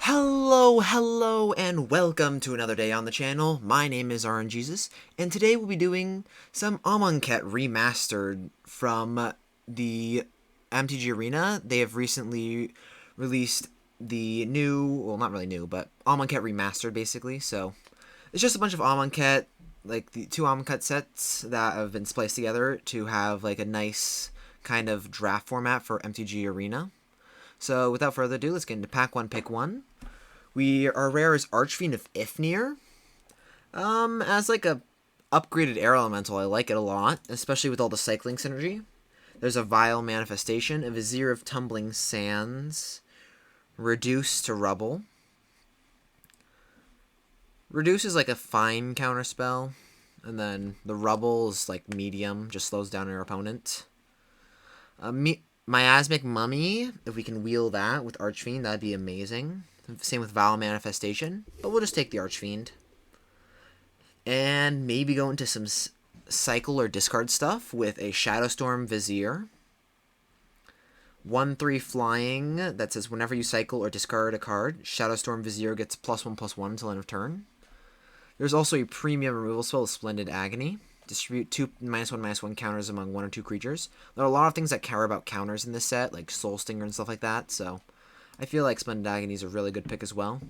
Hello, and welcome to another day on the channel. My name is RNJesus, and today we'll be doing some Amonkhet Remastered from the MTG Arena. They have recently released the new, well, not really new, but Amonkhet Remastered, basically. So, it's just a bunch of Amonkhet, like the two Amonkhet sets that have been spliced together to have like a nice kind of draft format for MTG Arena. So, without further ado, let's get into Pack 1, Pick 1. Our rare is Archfiend of Ifnir. As like a upgraded air elemental, I like it a lot, especially with all the cycling synergy. There's a Vile Manifestation, a Vizier of Tumbling Sands, Reduce to Rubble. Reduce is like a fine counterspell, and then the Rubble is like medium, just slows down your opponent. Miasmic Mummy, if we can wheel that with Archfiend, that'd be amazing. Same with Vile Manifestation, but we'll just take the Archfiend. And maybe go into some cycle or discard stuff with a Shadowstorm Vizier. 1/3 flying that says whenever you cycle or discard a card, Shadowstorm Vizier gets +1/+1 until end of turn. There's also a premium removal spell with Splendid Agony. Distribute 2 -1/-1 counters among 1 or 2 creatures. There are a lot of things that care about counters in this set, like Soul Stinger and stuff like that, so I feel like Splendid Agony is a really good pick as well.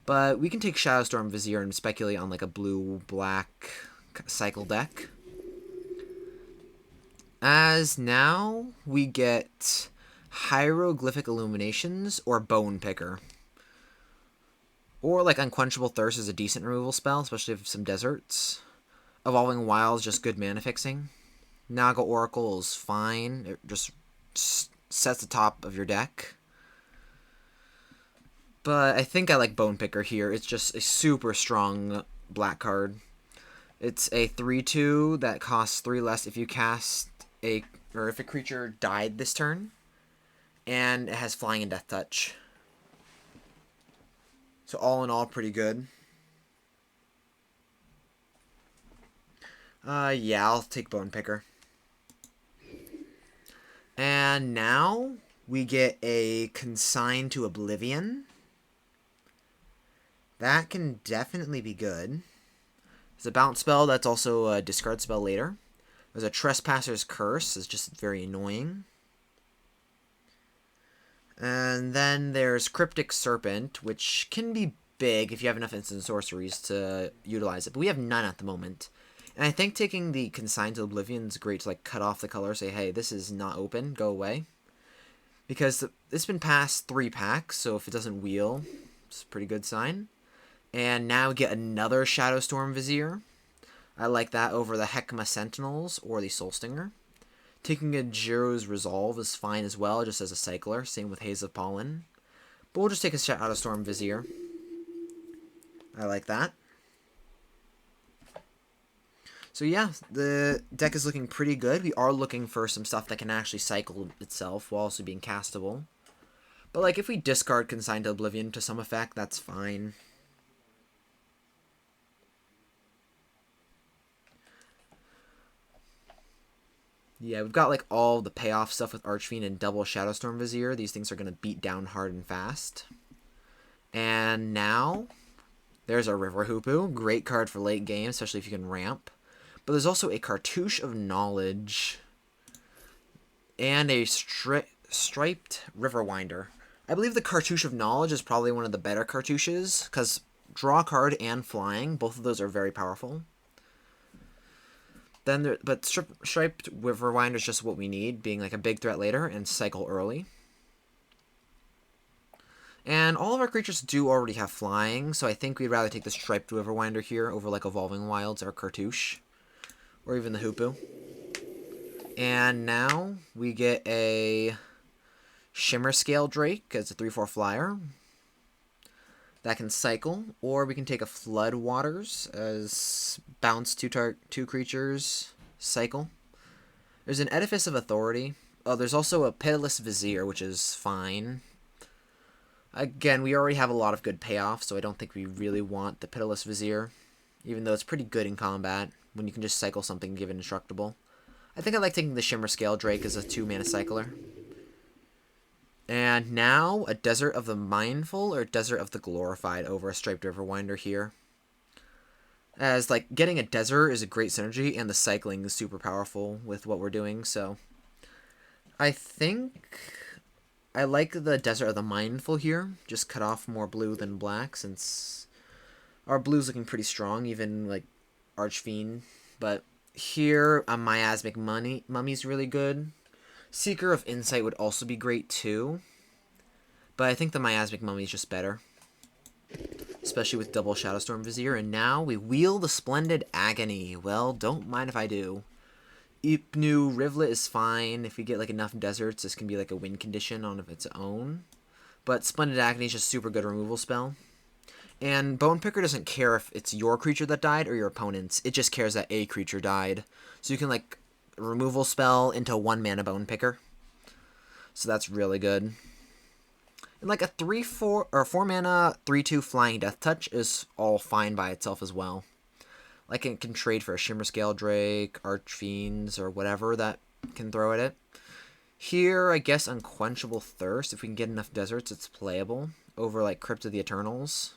But we can take Shadowstorm Vizier and speculate on like a blue-black cycle deck. As now, we get Hieroglyphic Illuminations or Bone Picker. Or like Unquenchable Thirst is a decent removal spell, especially if some deserts. Evolving Wilds, just good mana fixing. Naga Oracle is fine. It just sets the top of your deck. But I think I like Bone Picker here. It's just a super strong black card. It's a 3/2 that costs 3 less if you cast or if a creature died this turn. And it has Flying and Death Touch. So all in all, pretty good. Yeah, I'll take Bone Picker. And now we get a Consign to Oblivion. That can definitely be good. It's a bounce spell that's also a discard spell later. There's a Trespasser's Curse. It's just very annoying. And then there's Cryptic Serpent, which can be big if you have enough instant sorceries to utilize it. But we have none at the moment. And I think taking the Consign to Oblivion is great to like cut off the color, say, hey, this is not open, go away. Because it's been past 3 packs, so if it doesn't wheel, it's a pretty good sign. And now we get another Shadowstorm Vizier. I like that over the Heckma Sentinels or the Soul Stinger. Taking a Jiro's Resolve is fine as well, just as a cycler. Same with Haze of Pollen. But we'll just take a Shadowstorm Vizier. I like that. So yeah, the deck is looking pretty good. We are looking for some stuff that can actually cycle itself while also being castable. But like if we discard Consign to Oblivion to some effect, that's fine. Yeah, we've got like all the payoff stuff with Archfiend and double Shadowstorm Vizier. These things are going to beat down hard and fast. And now, there's our River Hoopoe. Great card for late game, especially if you can ramp. But there's also a Cartouche of Knowledge. And a Striped Riverwinder. I believe the Cartouche of Knowledge is probably one of the better cartouches, because draw a card and flying, both of those are very powerful. But Striped Riverwinder is just what we need, being like a big threat later and cycle early. And all of our creatures do already have flying, so I think we'd rather take the Striped Riverwinder here over like Evolving Wilds or Cartouche. Or even the Hoopoe. And now we get a Shimmerscale Drake as a 3/4 flyer. That can cycle, or we can take a Flood Waters as bounce 2 creatures, cycle. There's an Edifice of Authority. Oh, there's also a Pitiless Vizier, which is fine. Again, we already have a lot of good payoffs, so I don't think we really want the Pitiless Vizier, even though it's pretty good in combat when you can just cycle something and give it indestructible. I think I like taking the Shimmerscale Drake as a 2-mana cycler. And now a Desert of the Mindful or Desert of the Glorified over a Striped Riverwinder here. As, like, getting a Desert is a great synergy, and the cycling is super powerful with what we're doing, so I think I like the Desert of the Mindful here. Just cut off more blue than black, since our blue's looking pretty strong, even, like, Archfiend. But here, a Miasmic Mummy's really good. Seeker of Insight would also be great, too. But I think the Miasmic Mummy's just better, especially with double Shadowstorm Vizier. And now we wheel the Splendid Agony. Well, don't mind if I do. Ipnu Rivulet is fine. If we get like enough deserts, this can be like a win condition on of its own. But Splendid Agony is just super good removal spell. And Bone Picker doesn't care if it's your creature that died or your opponent's. It just cares that a creature died. So you can like removal spell into 1 mana Bone Picker. So that's really good. And like a 3/4 or 4 mana 3/2 Flying Death Touch is all fine by itself as well. Like it can trade for a Shimmerscale Drake, Archfiends, or whatever that can throw at it. Here, I guess Unquenchable Thirst. If we can get enough deserts, it's playable over like Crypt of the Eternals.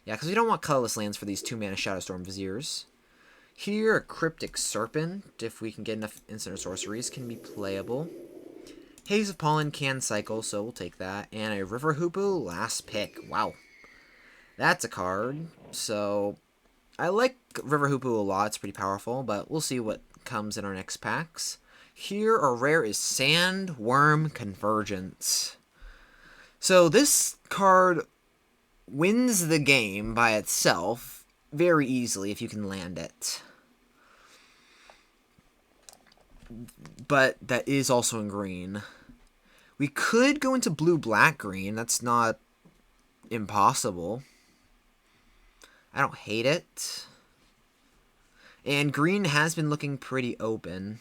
Yeah, because we don't want colorless lands for these 2 mana Shadowstorm Viziers. Here, a Cryptic Serpent, if we can get enough instant or sorceries, can be playable. Haze of Pollen can cycle, so we'll take that. And a River Hoopoe, last pick. Wow. That's a card. So, I like River Hoopoe a lot. It's pretty powerful, but we'll see what comes in our next packs. Here, our rare is Sandworm Convergence. So, this card wins the game by itself very easily if you can land it. But that is also in green. We could go into blue-black-green. That's not impossible. I don't hate it. And green has been looking pretty open.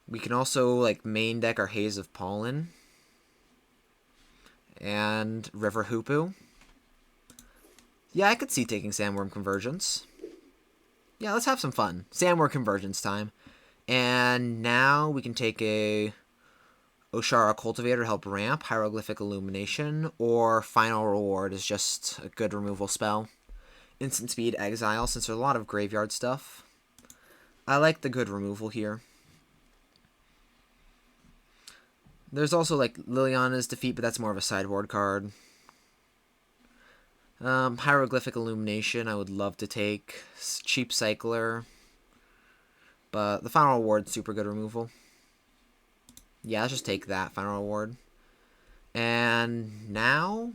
We can also like main deck our Haze of Pollen and River Hoopoe. Yeah, I could see taking Sandworm Convergence. Yeah, let's have some fun. Sandworm Convergence time. And now we can take a Oshara Cultivator to help ramp, Hieroglyphic Illumination, or Final Reward is just a good removal spell. Instant Speed Exile, since there's a lot of graveyard stuff. I like the good removal here. There's also like Liliana's Defeat, but that's more of a sideboard card. Hieroglyphic Illumination, I would love to take. Cheap Cycler. But the Final Reward, super good removal. Yeah, let's just take that Final Reward. And now,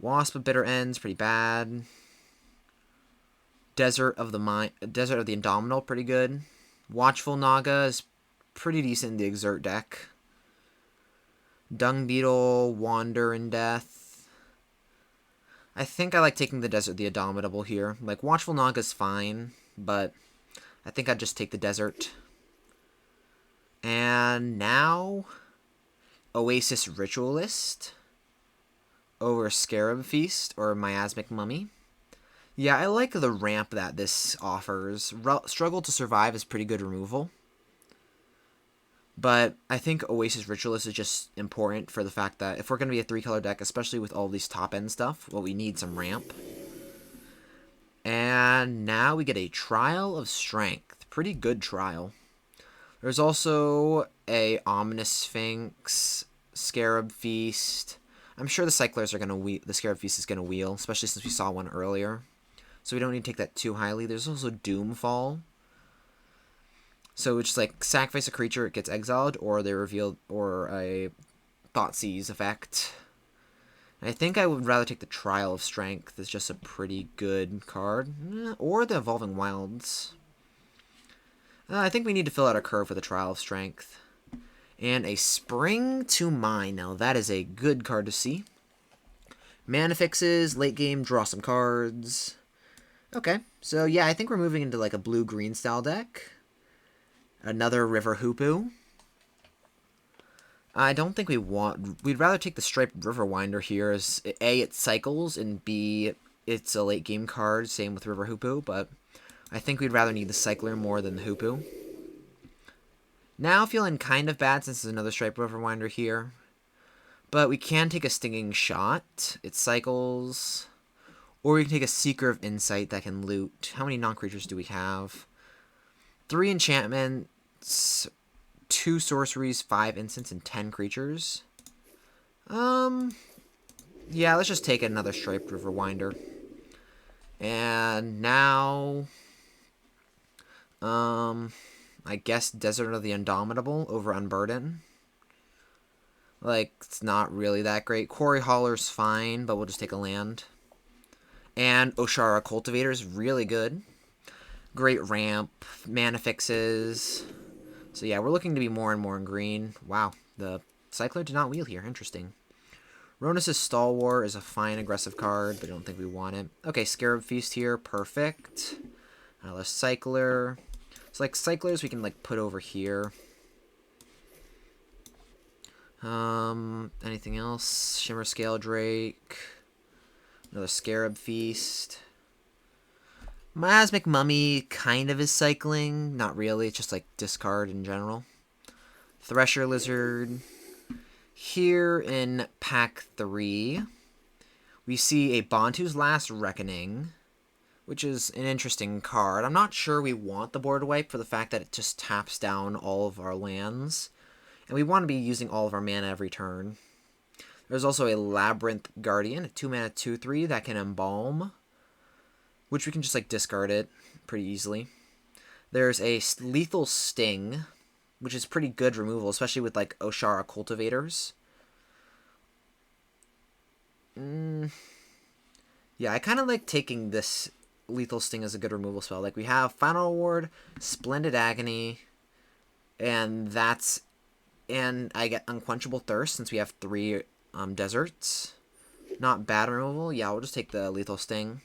Wasp of Bitter Ends, pretty bad. Desert of the Indomitable, pretty good. Watchful Naga is pretty decent in the Exert deck. Dung Beetle, Wander in Death. I think I like taking the Desert of the Indomitable here. Like, Watchful Naga's fine, but I think I'd just take the Desert. And now, Oasis Ritualist over Scarab Feast or Miasmic Mummy. Yeah, I like the ramp that this offers. Struggle to Survive is pretty good removal. But I think Oasis Ritualist is just important for the fact that if we're going to be a 3-color deck, especially with all these top-end stuff, well, we need some ramp. And now we get a Trial of Strength. Pretty good trial. There's also a Ominous Sphinx, Scarab Feast. I'm sure the Cyclers are going to the Scarab Feast is going to wheel, especially since we saw one earlier. So we don't need to take that too highly. There's also Doomfall. So it's just like sacrifice a creature, it gets exiled, or they reveal, or a Thoughtseize effect. I think I would rather take the Trial of Strength. It's just a pretty good card. Or the Evolving Wilds. I think we need to fill out a curve for the Trial of Strength. And a Spring to Mind. Now that is a good card to see. Mana fixes, late game, draw some cards. Okay, so yeah, I think we're moving into like a blue-green style deck. Another River Hoopoe. I don't think we'd rather take the Striped Riverwinder here, as A, it cycles, and B, it's a late game card, same with River Hoopoe, but I think we'd rather need the Cycler more than the Hoopu. Now feeling kind of bad since there's another Stripe Riverwinder here. But we can take a Stinging Shot. It cycles. Or we can take a Seeker of Insight that can loot. How many non-creatures do we have? 3 enchantments, 2 sorceries, 5 instants, and 10 creatures. Yeah, let's just take another Striped Riverwinder. And now, I guess Desert of the Indomitable over Unburden. Like, it's not really that great. Quarry Hauler's fine, but we'll just take a land. And Oshara Cultivator is really good. Great ramp, mana fixes. So yeah, we're looking to be more and more in green. Wow, the Cycler did not wheel here. Interesting. Ronus' Stalwart is a fine aggressive card, but I don't think we want it. Okay, Scarab Feast here. Perfect. Another Cycler. So, like, Cyclers we can, like, put over here. Anything else? Shimmer Scale Drake. Another Scarab Feast. Miasmic Mummy kind of is cycling. Not really. It's just, like, discard in general. Thresher Lizard. Here in pack 3, we see a Bantu's Last Reckoning, which is an interesting card. I'm not sure we want the board wipe for the fact that it just taps down all of our lands, and we want to be using all of our mana every turn. There's also a Labyrinth Guardian, a 2-mana 2/3 that can embalm, which we can just like discard it pretty easily. There's a Lethal Sting, which is pretty good removal, especially with like Oshara Cultivators. Yeah, I kind of like taking this Lethal Sting as a good removal spell. Like, we have Final Reward, Splendid Agony, and I get Unquenchable Thirst since we have 3 deserts. Not bad removal. Yeah, we'll just take the Lethal Sting.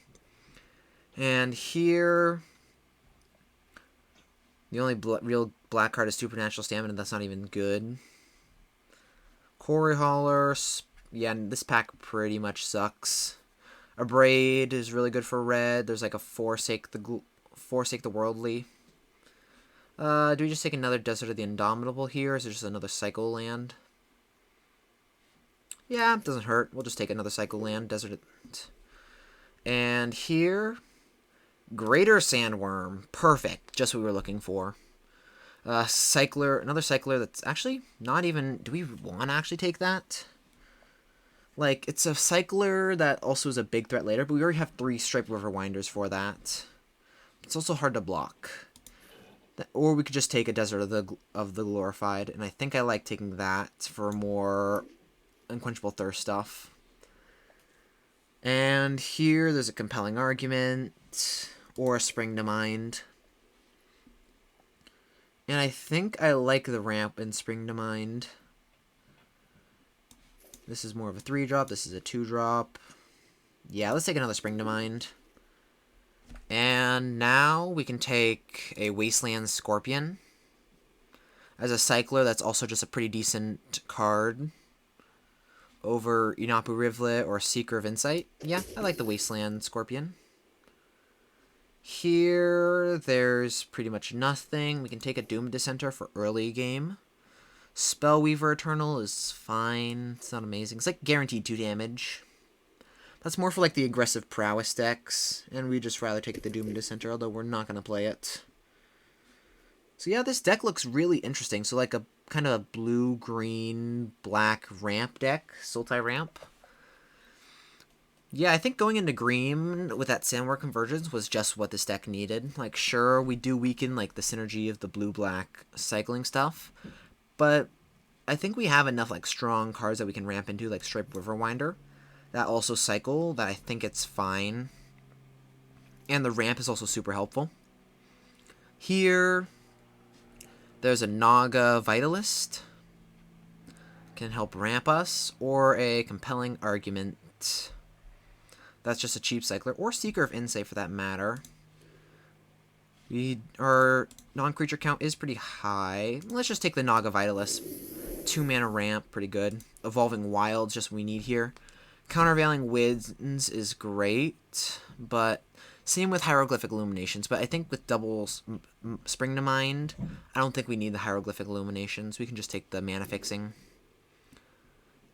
And here, the only real black card is Supernatural Stamina. That's not even good. Quarry Hauler. Yeah, this pack pretty much sucks. A Braid is really good for red. There's like a Forsake the Worldly. Do we just take another Desert of the Indomitable here? Or is it just another Cycle land? Yeah, it doesn't hurt. We'll just take another Cycle land. Desert. And here, Greater Sandworm. Perfect. Just what we were looking for. Cycler. Another Cycler that's actually not even... Do we want to actually take that? Like, it's a Cycler that also is a big threat later, but we already have 3 Stripe Riverwinders for that. It's also hard to block. Or we could just take a Desert of the Glorified, and I think I like taking that for more Unquenchable Thirst stuff. And here, there's a Compelling Argument, or a Spring to Mind. And I think I like the ramp in Spring to Mind. This is more of a 3-drop. This is a 2-drop. Yeah, let's take another Spring to Mind. And now we can take a Wasteland Scorpion. As a Cycler, that's also just a pretty decent card. Over Inapu Rivulet or Seeker of Insight. Yeah, I like the Wasteland Scorpion. Here, there's pretty much nothing. We can take a Doom Dissenter for early game. Spellweaver Eternal is fine. It's not amazing. It's like guaranteed 2 damage. That's more for like the aggressive prowess decks. And we'd just rather take the Doom Dissenter, although we're not going to play it. So yeah, this deck looks really interesting. So like a kind of a blue, green, black ramp deck. Sultai ramp. Yeah, I think going into green with that Sandworm Convergence was just what this deck needed. Like, sure, we do weaken like the synergy of the blue-black cycling stuff. But I think we have enough like strong cards that we can ramp into, like Stripe Riverwinder, that also cycle, that I think it's fine. And the ramp is also super helpful. Here, there's a Naga Vitalist. Can help ramp us, or a Compelling Argument. That's just a cheap Cycler, or Seeker of Insight for that matter. Our non-creature count is pretty high. Let's just take the Naga Vitalist. 2-mana ramp, pretty good. Evolving Wilds, just what we need here. Countervailing Winds is great, but Same with Hieroglyphic Illuminations, but I think with double Spring to Mind, I don't think we need the Hieroglyphic Illuminations. We can just take the Mana Fixing.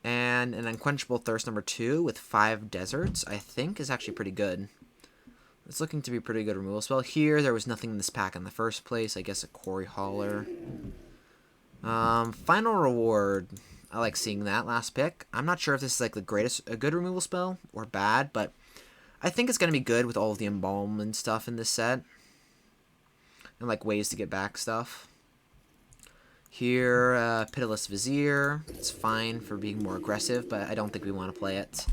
And an Unquenchable Thirst number 2 with 5 Deserts, I think is actually pretty good. It's looking to be a pretty good removal spell. Here, there was nothing in this pack in the first place. I guess a Quarry Hauler. Final Reward. I like seeing that last pick. I'm not sure if this is like a good removal spell or bad, but I think it's going to be good with all of the Embalm and stuff in this set. And like ways to get back stuff. Here, Pitiless Vizier. It's fine for being more aggressive, but I don't think we want to play it.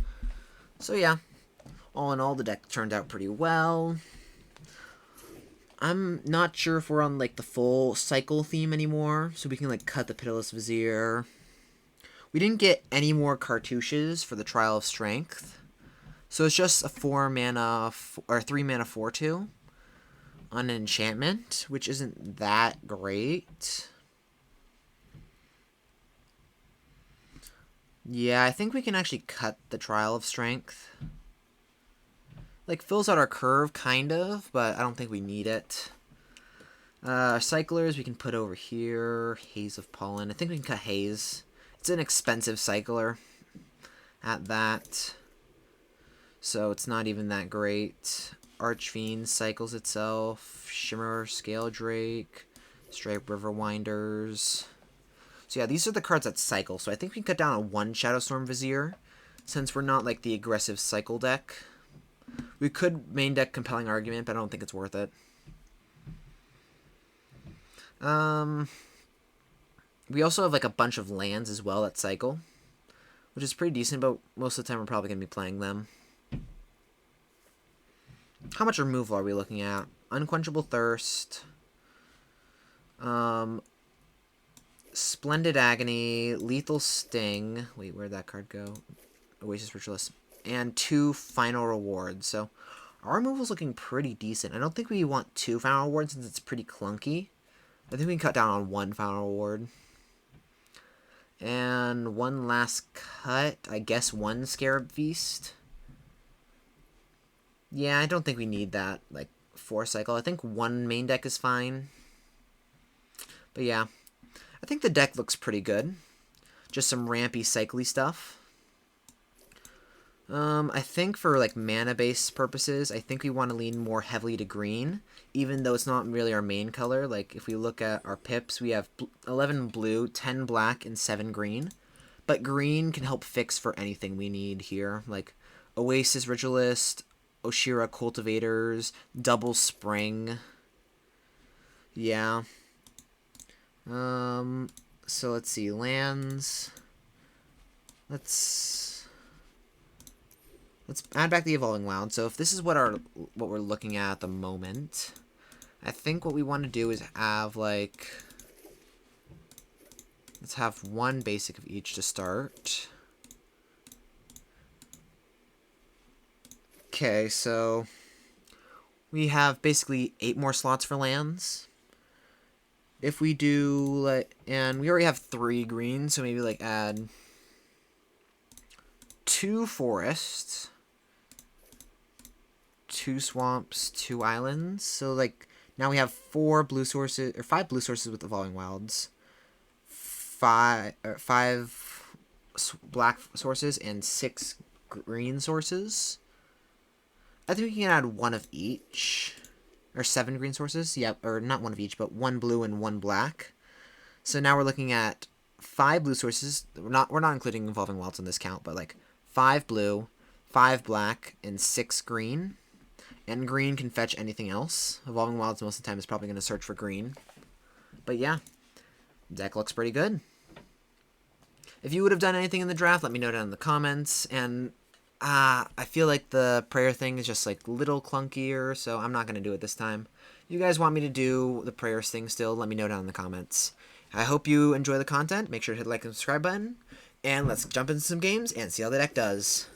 So yeah, all in all, the deck turned out pretty well. I'm not sure if we're on like the full cycle theme anymore, so we can like cut the Pitiless Vizier. We didn't get any more cartouches for the Trial of Strength. So it's just a 3 mana 4/2 on an enchantment, which isn't that great. Yeah, I think we can actually cut the Trial of Strength. Like, fills out our curve, kind of, but I don't think we need it. Cyclers we can put over here. Haze of Pollen. I think we can cut Haze. It's an expensive cycler at that. So it's not even that great. Archfiend cycles itself. Shimmer, Scale Drake, Stripe Riverwinders. So yeah, these are the cards that cycle. So I think we can cut down on 1 Shadowstorm Vizier, since we're not like the aggressive cycle deck. We could main deck Compelling Argument, but I don't think it's worth it. We also have like a bunch of lands as well that cycle, which is pretty decent, but most of the time we're probably going to be playing them. How much removal are we looking at? Unquenchable Thirst. Splendid Agony. Lethal Sting. Wait, where'd that card go? Oasis Ritualist. And 2 Final Rewards. So our removal's looking pretty decent. I don't think we want 2 Final Rewards since it's pretty clunky. I think we can cut down on 1 Final Reward. And 1 last cut. I guess 1 Scarab Feast. Yeah, I don't think we need that, like, 4 cycle. I think 1 main deck is fine. But yeah, I think the deck looks pretty good. Just some rampy, cycly stuff. I think for, like, mana-based purposes, I think we want to lean more heavily to green, even though it's not really our main color. Like, if we look at our pips, we have 11 blue, 10 black, and 7 green. But green can help fix for anything we need here, like Oasis Ritualist, Oshira Cultivators, Double Spring. Yeah. So let's see, lands. Let's add back the Evolving Wild. So if this is what we're looking at the moment, I think what we want to do is have like, let's have 1 basic of each to start. Okay, so we have basically 8 more slots for lands. If we do, like, and we already have 3 green, so maybe like add 2 forests, 2 swamps, 2 islands. So like now we have 4 blue sources, or 5 blue sources with Evolving Wilds, 5 black sources, and 6 green sources. I think we can add 1 of each, or 7 green sources. Yeah, or not 1 of each, but 1 blue and 1 black. So now we're looking at 5 blue sources. We're not including Evolving Wilds in this count, but like 5 blue, 5 black, and 6 green. And green can fetch anything else. Evolving Wilds most of the time is probably going to search for green. But yeah, deck looks pretty good. If you would have done anything in the draft, let me know down in the comments. And I feel like the prayer thing is just like a little clunkier, so I'm not going to do it this time. You guys want me to do the prayers thing still, let me know down in the comments. I hope you enjoy the content. Make sure to hit the like and subscribe button. And let's jump into some games and see how the deck does.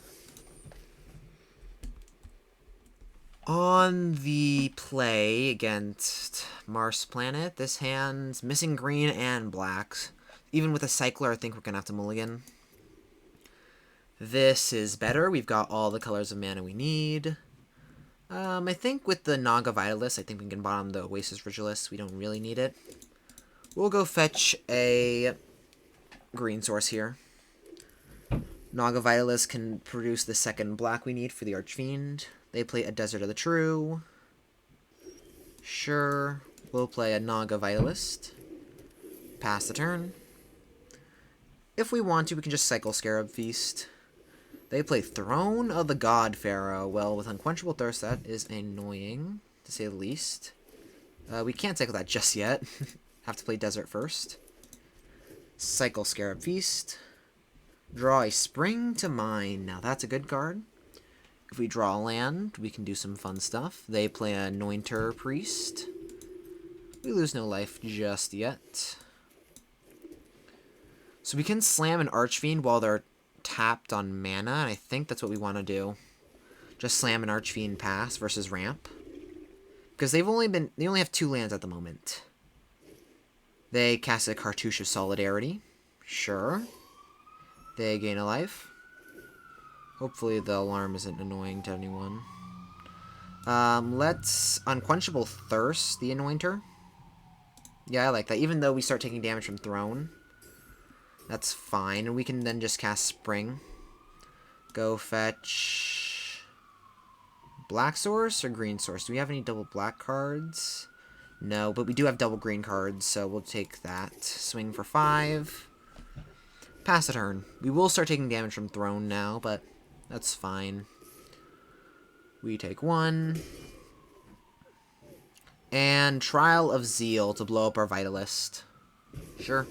On the play against Mars Planet, this hand's missing green and blacks. Even with a cycler, I think we're going to have to mulligan. This is better. We've got all the colors of mana we need. I think with the Naga Vitalist, I think we can bottom the Oasis Vigilist. We don't really need it. We'll go fetch a green source here. Naga Vitalist can produce the second black we need for the Archfiend. They play a Desert of the True. Sure. We'll play a Naga Vitalist. Pass the turn. If we want to, we can just cycle Scarab Feast. They play Throne of the God Pharaoh. Well, with Unquenchable Thirst, that is annoying, to say the least. We can't cycle that just yet. Have to play Desert first. Cycle Scarab Feast. Draw a Spring to Mine. Now, that's a good card. If we draw land, we can do some fun stuff. They play a Anointer Priest. We lose no life just yet. So we can slam an Archfiend while they're tapped on mana, and I think that's what we want to do. Just slam an Archfiend pass versus ramp. Because they only have 2 lands at the moment. They cast a Cartouche of Solidarity. Sure. They gain a life. Hopefully the alarm isn't annoying to anyone. Let's Unquenchable Thirst the Anointer. Yeah, I like that. Even though we start taking damage from Throne. That's fine. And we can then just cast Spring. Go fetch black source or green source. Do we have any double black cards? No, but we do have double green cards, so we'll take that. Swing for 5. Pass the turn. We will start taking damage from Throne now, but that's fine. We take 1. And Trial of Zeal to blow up our Vitalist. Sure.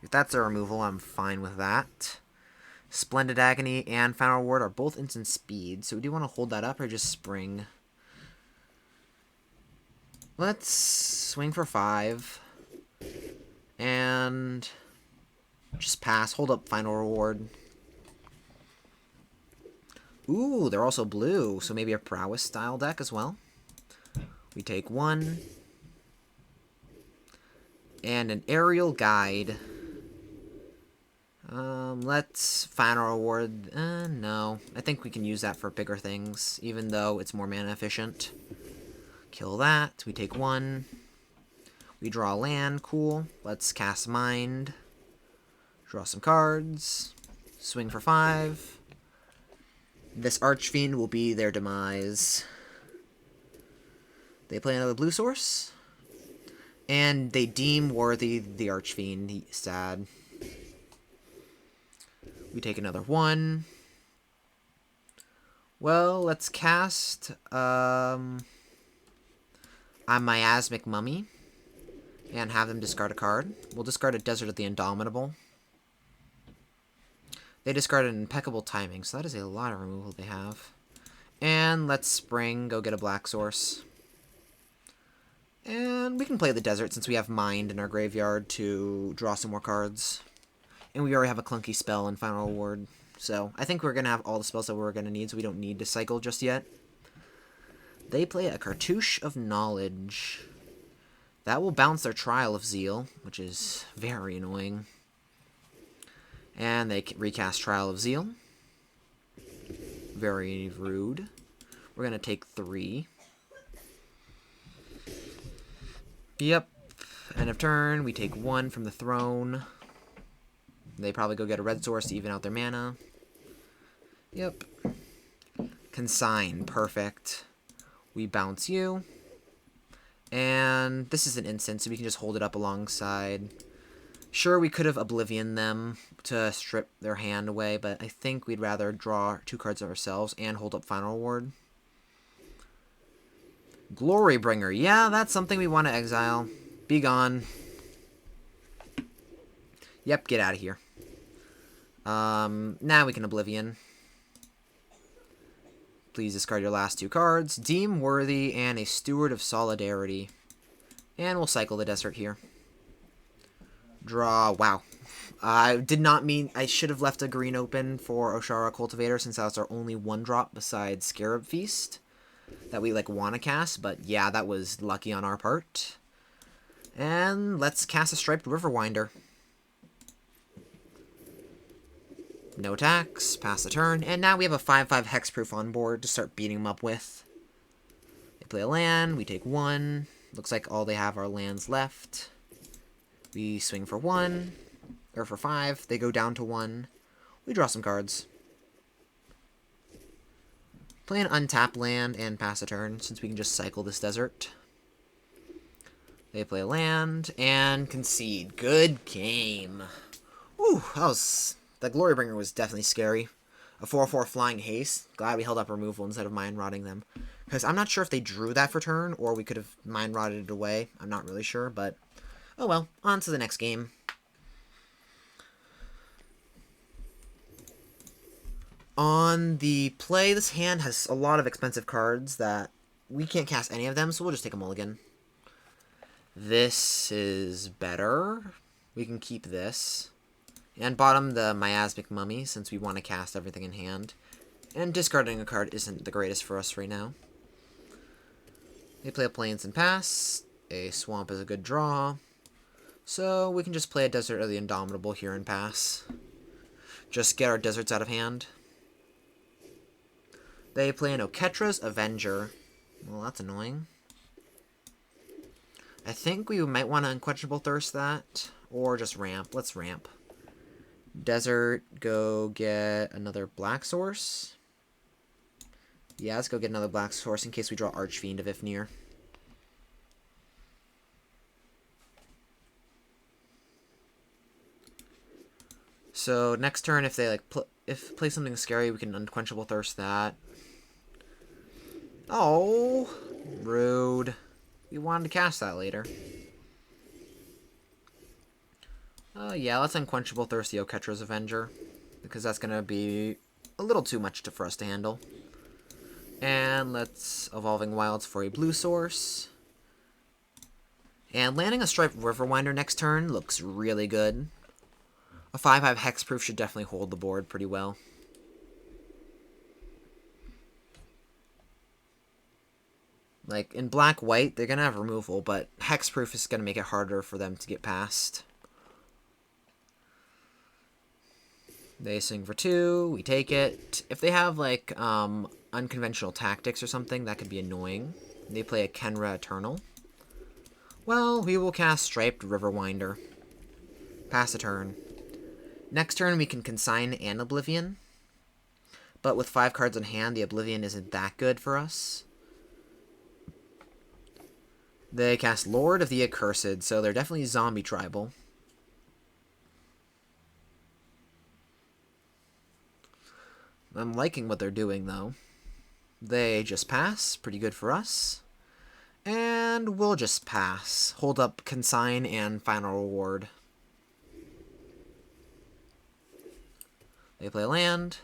If that's a removal, I'm fine with that. Splendid Agony and Final Ward are both instant speed, so do you want to hold that up or just Spring? Let's swing for 5. And just pass. Hold up Final Reward. Ooh, they're also blue, so maybe a Prowess style deck as well. We take 1. And an Aerial Guide. Let's Final Reward. No. I think we can use that for bigger things, even though it's more mana efficient. Kill that. We take 1. We draw land. Cool. Let's cast Mind. Draw some cards. Swing for 5. This Archfiend will be their demise. They play another blue source. And they deem worthy the Archfiend. Sad. We take another 1. Well, let's cast a Miasmic Mummy. And have them discard a card. We'll discard a Desert of the Indomitable. They discarded an Impeccable Timing, so that is a lot of removal they have. And let's Spring, go get a black source. And we can play the Desert since we have Mind in our graveyard to draw some more cards. And we already have a clunky spell in Final Reward. So I think we're going to have all the spells that we're going to need, so we don't need to cycle just yet. They play a Cartouche of Knowledge. That will bounce their Trial of Zeal, which is very annoying. And they recast Trial of Zeal. Very rude. We're going to take 3. Yep. End of turn. We take 1 from the throne. They probably go get a red source to even out their mana. Yep. Consign. Perfect. We bounce you. And this is an instant, so we can just hold it up alongside. Sure, we could have Oblivion them to strip their hand away, but I think we'd rather draw 2 cards ourselves and hold up Final Reward. Glorybringer. Yeah, that's something we want to exile. Be gone. Yep, get out of here. Now we can Oblivion. Please discard your last 2 cards. Deem Worthy and a Steward of Solidarity. And we'll cycle the Desert here. Draw. Wow. I did not mean... I should have left a green open for Oshara Cultivator since that was our only 1-drop besides Scarab Feast that we want to cast. But yeah, that was lucky on our part. And let's cast a Striped Riverwinder. No attacks, pass the turn, and now we have a 5/5 hexproof on board to start beating them up with. They play a land, we take 1. Looks like all they have are lands left. We swing for 1, or for 5. They go down to 1. We draw some cards. Play an untapped land and pass a turn, since we can just cycle this desert. They play a land and concede. Good game. Ooh, that Glorybringer was definitely scary. A 4/4 flying haste. Glad we held up removal instead of mind rotting them. Because I'm not sure if they drew that for turn, or we could have mind rotted it away. I'm not really sure, but oh well. On to the next game. On the play, this hand has a lot of expensive cards that we can't cast any of them, so we'll just take a mulligan. This is better. We can keep this. And bottom the Miasmic Mummy, since we want to cast everything in hand. And discarding a card isn't the greatest for us right now. They play a Plains and pass. A Swamp is a good draw. So we can just play a Desert of the Indomitable here and pass. Just get our deserts out of hand. They play an Oketra's Avenger. Well, that's annoying. I think we might want to Unquenchable Thirst that. Or just ramp. Let's ramp. Desert, go get another Black Source. Yeah, let's go get another Black Source in case we draw Archfiend of Ifnir. So next turn, if they play something scary, we can Unquenchable Thirst that. Oh, rude. We wanted to cast that later. Yeah, let's Unquenchable Thirst the Oketra's Avenger, because that's going to be a little too much for us to handle. And let's Evolving Wilds for a blue source. And landing a Striped Riverwinder next turn looks really good. A 5/5 hexproof should definitely hold the board pretty well. Like, in black-white, they're going to have removal, but hexproof is going to make it harder for them to get past. They swing for 2, we take it. If they have, like, unconventional tactics or something, that could be annoying. They play a Kenra Eternal. Well, we will cast Striped Riverwinder. Pass a turn. Next turn, we can consign an Oblivion. But with 5 cards in hand, the Oblivion isn't that good for us. They cast Lord of the Accursed, so they're definitely zombie tribal. I'm liking what they're doing, though. They just pass. Pretty good for us. And we'll just pass. Hold up Consign and Final Reward. They play land.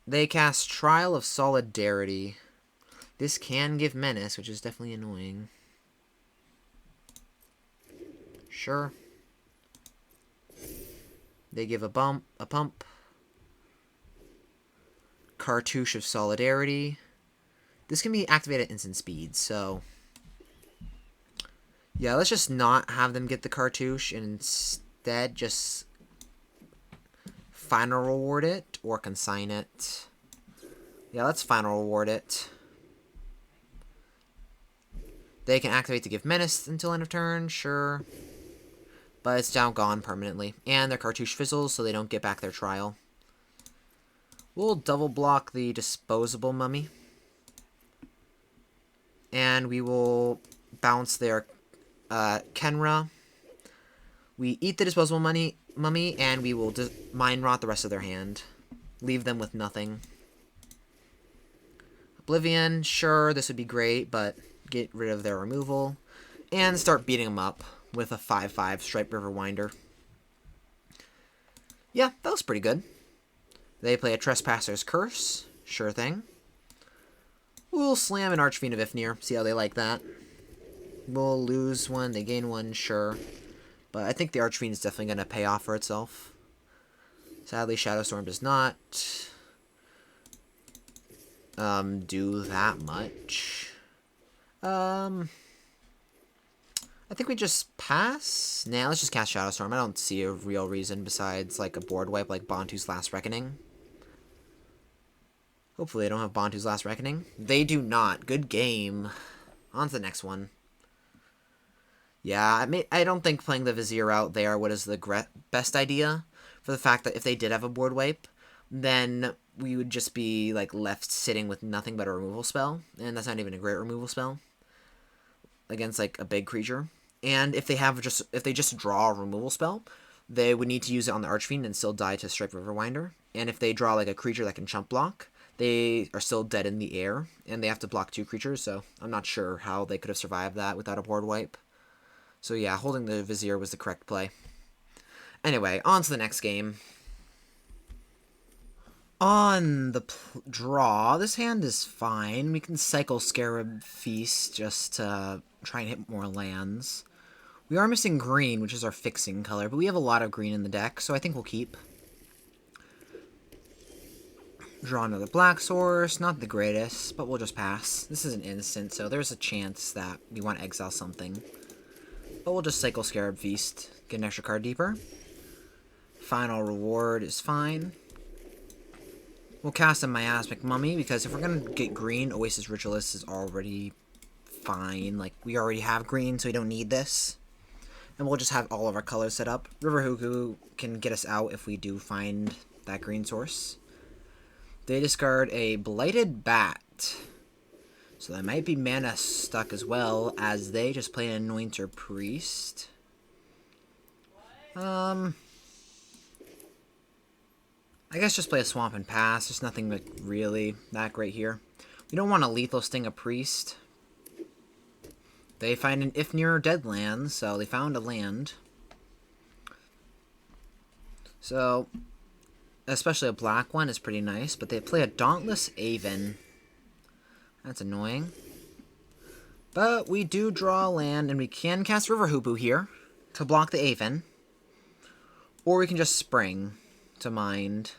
They cast Trial of Solidarity. This can give Menace, which is definitely annoying. Sure. They give a pump. Cartouche of Solidarity. This can be activated at instant speed, so yeah, let's just not have them get the cartouche and instead just Final Reward it or consign it. Yeah, let's Final Reward it. They can activate to give Menace until end of turn, sure. But it's now gone permanently. And their cartouche fizzles, so they don't get back their trial. We'll double block the Disposable Mummy. And we will bounce their Kenra. We eat the Disposable Mummy, and we will Mind Rot the rest of their hand. Leave them with nothing. Oblivion, sure, this would be great, but get rid of their removal. And start beating them up with a 5/5 Striped Riverwinder. Yeah, that was pretty good. They play a Trespasser's Curse. Sure thing. We'll slam an Archfiend of Ifnir. See how they like that. We'll lose one, they gain one, sure. But I think the Archfiend is definitely going to pay off for itself. Sadly, Shadowstorm does not do that much. I I think we just pass? Nah, let's just cast Shadow Storm. I don't see a real reason besides, like, a board wipe like Bantu's Last Reckoning. Hopefully they don't have Bantu's Last Reckoning. They do not. Good game. On to the next one. Yeah, I don't think playing the Vizier out there is the best idea, for the fact that if they did have a board wipe, then we would just be, like, left sitting with nothing but a removal spell, and that's not even a great removal spell against, like, a big creature. And if they just draw a removal spell, they would need to use it on the Archfiend and still die to Stripe Riverwinder. And if they draw, like, a creature that can chump block, they are still dead in the air, and they have to block 2 creatures, so I'm not sure how they could have survived that without a board wipe. So yeah, holding the Vizier was the correct play. Anyway, on to the next game. On the draw, this hand is fine. We can cycle Scarab Feast just to try and hit more lands. We are missing green, which is our fixing color, but we have a lot of green in the deck, so I think we'll keep. Draw another black source, not the greatest, but we'll just pass. This is an instant, so there's a chance that we want to exile something. But we'll just cycle Scarab Feast, get an extra card deeper. Final reward is fine. We'll cast a Miasmic Mummy, because if we're going to get green, Oasis Ritualist is already fine. Like, we already have green, so we don't need this. And we'll just have all of our colors set up. River Hooku can get us out if we do find that green source. They discard a Blighted Bat. So that might be mana stuck as well, as they just play an Anointer Priest. I guess just play a Swamp and pass. There's nothing like really that great here. We don't want to Lethal Sting a Priest. They find an Ifnir Deadland, so they found a land. So, especially a black one is pretty nice, but they play a Dauntless Aven. That's annoying. But we do draw a land, and we can cast River Hoopu here to block the Aven. Or we can just Spring to mind.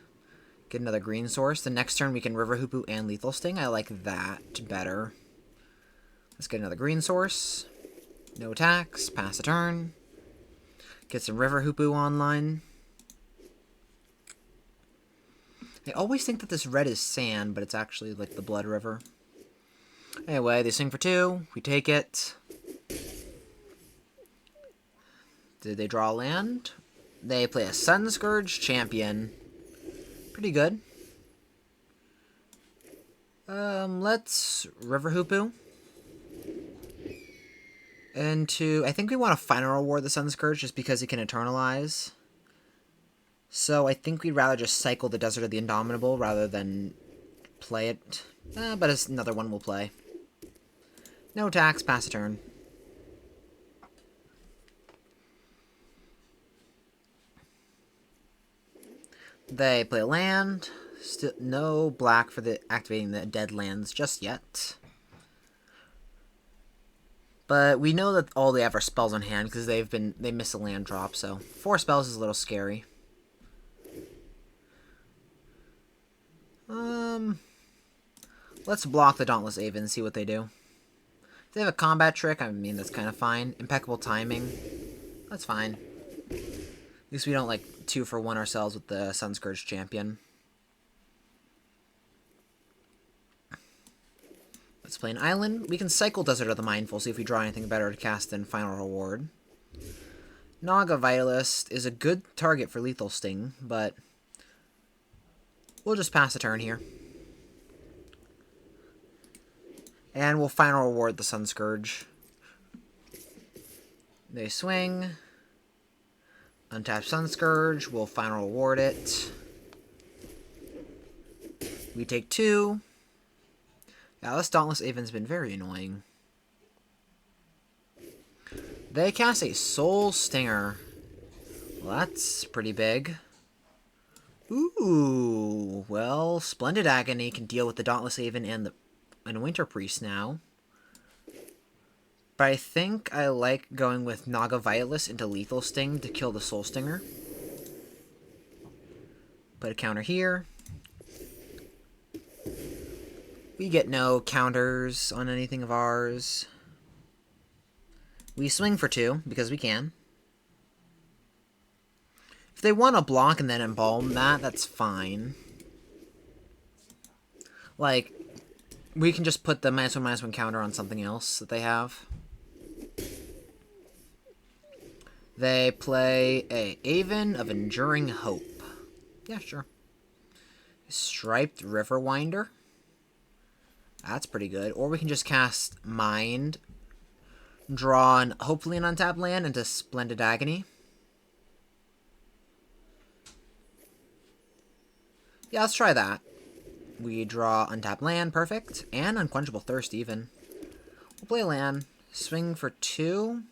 Get another green source. The next turn we can River Hoopu and Lethal Sting. I like that better. Let's get another green source. No attacks. Pass a turn. Get some River Hoopu online. I always think that this red is sand, but it's actually like the Blood River. Anyway, they swing for 2. We take it. Did they draw a land? They play a Sunscourge Champion. Pretty good. Let's River Hoopu. Into, I think we want to Final Reward the Sunscourge just because it can Eternalize. So I think we'd rather just cycle the Desert of the Indomitable rather than play it. But it's another one we'll play. No attacks, pass a turn. They play a land. Still no black for the activating the dead lands just yet. But we know that all they have are spells on hand because they miss a land drop, so 4 spells is a little scary. Let's block the Dauntless Aven and see what they do. If they have a combat trick, I mean, that's kind of fine. Impeccable timing. That's fine. At least we don't, like, 2-for-1 ourselves with the Sunscourge Champion. Let's play an island. We can cycle Desert of the Mindful, see if we draw anything better to cast in Final Reward. Naga Vitalist is a good target for Lethal Sting, but we'll just pass a turn here. And we'll Final Reward the Sunscourge. They swing. Untap Sunscourge. We'll Final Reward it. We take 2. Yeah, this Dauntless Aven's been very annoying. They cast a Soul Stinger. Well, that's pretty big. Ooh, well, Splendid Agony can deal with the Dauntless Aven and Winter Priest now. But I think I like going with Naga Vitalist into Lethal Sting to kill the Soul Stinger. Put a counter here. We get no counters on anything of ours. We swing for 2, because we can. If they want to block and then embalm that, that's fine. Like, we can just put the -1/-1 counter on something else that they have. They play a Aven of Enduring Hope. Yeah, sure. Striped Riverwinder. That's pretty good. Or we can just cast Mind, draw hopefully an untapped land into Splendid Agony. Yeah, let's try that. We draw untapped land, perfect. And Unquenchable Thirst, even. We'll play a land. Swing for 2.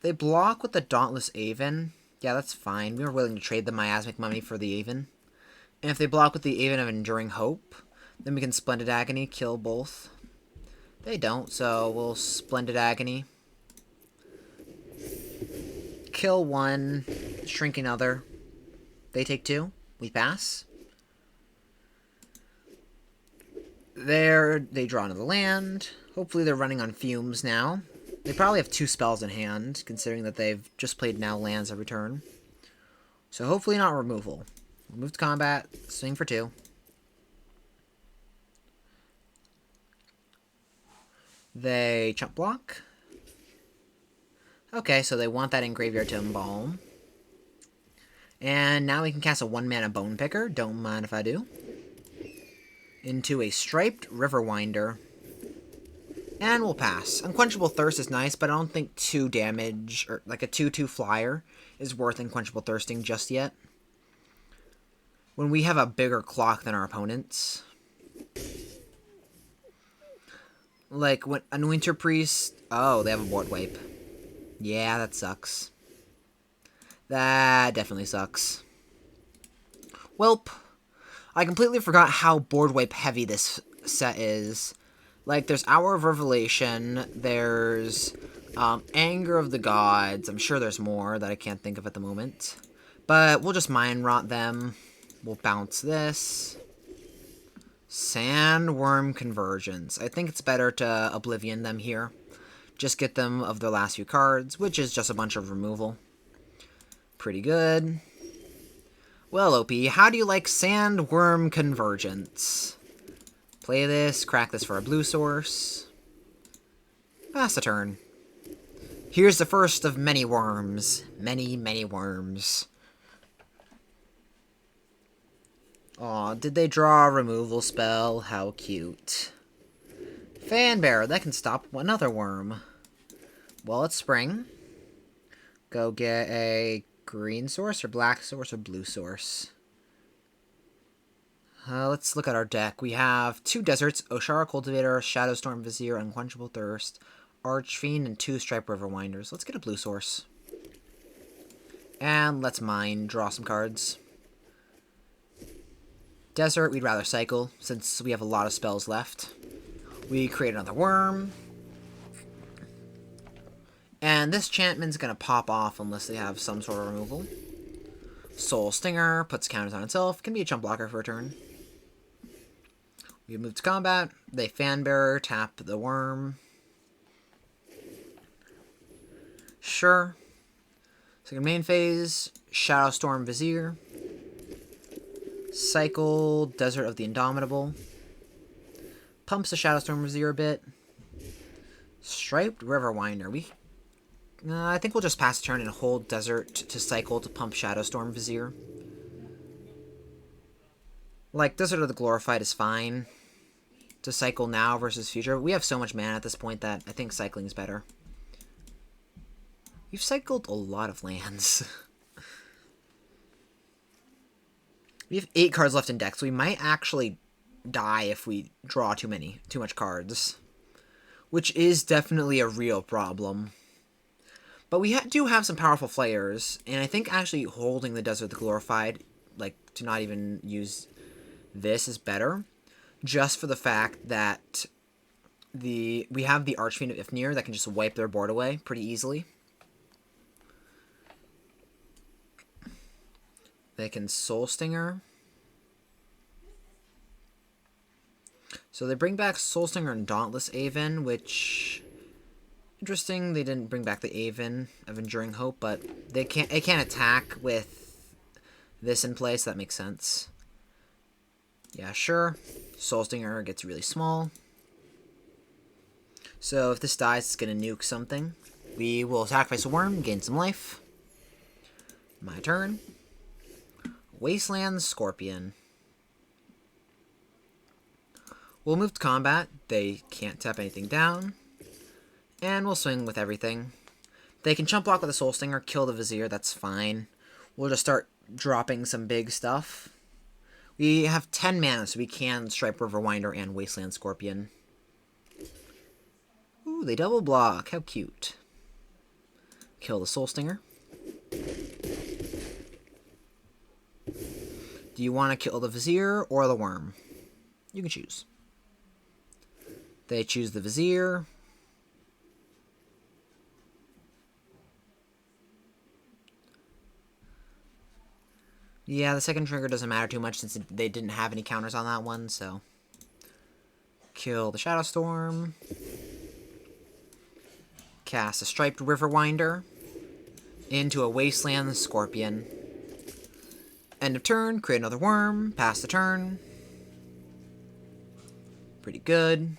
They block with the Dauntless Aven. Yeah, that's fine. We were willing to trade the Miasmic Mummy for the Aven. And if they block with the Aven of Enduring Hope, then we can Splendid Agony, kill both. They don't, so we'll Splendid Agony. Kill 1, shrink another. They take 2. We pass. There, they draw another land. Hopefully they're running on fumes now. They probably have 2 spells in hand, considering that they've just played now lands every turn. So hopefully not removal. We'll move to combat, swing for 2. They chump block. Okay, so they want that in graveyard to embalm. And now we can cast a 1-mana Bone Picker. Don't mind if I do. Into a Striped Riverwinder. And we'll pass. Unquenchable Thirst is nice, but I don't think 2 damage, or like a 2/2 flyer, is worth Unquenchable Thirsting just yet. When we have a bigger clock than our opponents. Like, when Winter Priest... Oh, they have a board wipe. Yeah, that sucks. That definitely sucks. Welp. I completely forgot how board wipe heavy this set is. Like, there's Hour of Revelation, there's Anger of the Gods. I'm sure there's more that I can't think of at the moment. But we'll just Mind Rot them. We'll bounce this. Sandworm Convergence. I think it's better to Oblivion them here. Just get them of their last few cards, which is just a bunch of removal. Pretty good. Well, OP, how do you like Sandworm Convergence? Play this, crack this for a blue source. Pass the turn. Here's the first of many worms. Many, many worms. Aw, did they draw a removal spell? How cute. Fanbearer, that can stop another worm. Well, it's spring. Go get a green source, or black source, or blue source. Let's look at our deck. We have 2 deserts, Oshara Cultivator, Shadowstorm Vizier, Unquenchable Thirst, Archfiend, and 2 Striped Riverwinders. Let's get a blue source. And let's mine, draw some cards. Desert, we'd rather cycle, since we have a lot of spells left. We create another worm. And this enchantment's going to pop off unless they have some sort of removal. Soul Stinger, puts counters on itself, can be a chump blocker for a turn. We move to combat. They Fanbearer, tap the worm. Sure. Second main phase, Shadowstorm Vizier. Cycle, Desert of the Indomitable. Pumps the Shadowstorm Vizier a bit. Striped Riverwinder. I think we'll just pass turn and hold Desert to cycle to pump Shadowstorm Vizier. Like, Desert of the Glorified is fine to cycle now versus future. We have so much mana at this point that I think cycling is better. We've cycled a lot of lands. We have 8 cards left in deck, so we might actually die if we draw too much cards. Which is definitely a real problem. But we do have some powerful players, and I think actually holding the Desert of the Glorified, like, to not even use this is better. Just for the fact that we have the Archfiend of Ifnir that can just wipe their board away pretty easily. They can Soul Stinger. So they bring back Soul Stinger and Dauntless Aven, which Interesting, they didn't bring back the Aven of Enduring Hope, but it can't attack with this in place. That makes sense. Yeah, sure. Soul Stinger gets really small. So if this dies, it's going to nuke something. We will sacrifice a worm, gain some life. My turn. Wasteland Scorpion. We'll move to combat. They can't tap anything down. And we'll swing with everything. They can chump block with a Soul Stinger, kill the Vizier, that's fine. We'll just start dropping some big stuff. We have 10 mana, so we can Stripe Riverwinder and Wasteland Scorpion. Ooh, they double block. How cute. Kill the Soul Stinger. Do you want to kill the Vizier or the Worm? You can choose. They choose the Vizier. Yeah, the second trigger doesn't matter too much since they didn't have any counters on that one, so... Kill the Shadow Storm. Cast a Striped Riverwinder into a Wasteland Scorpion. End of turn, create another worm, pass the turn. Pretty good.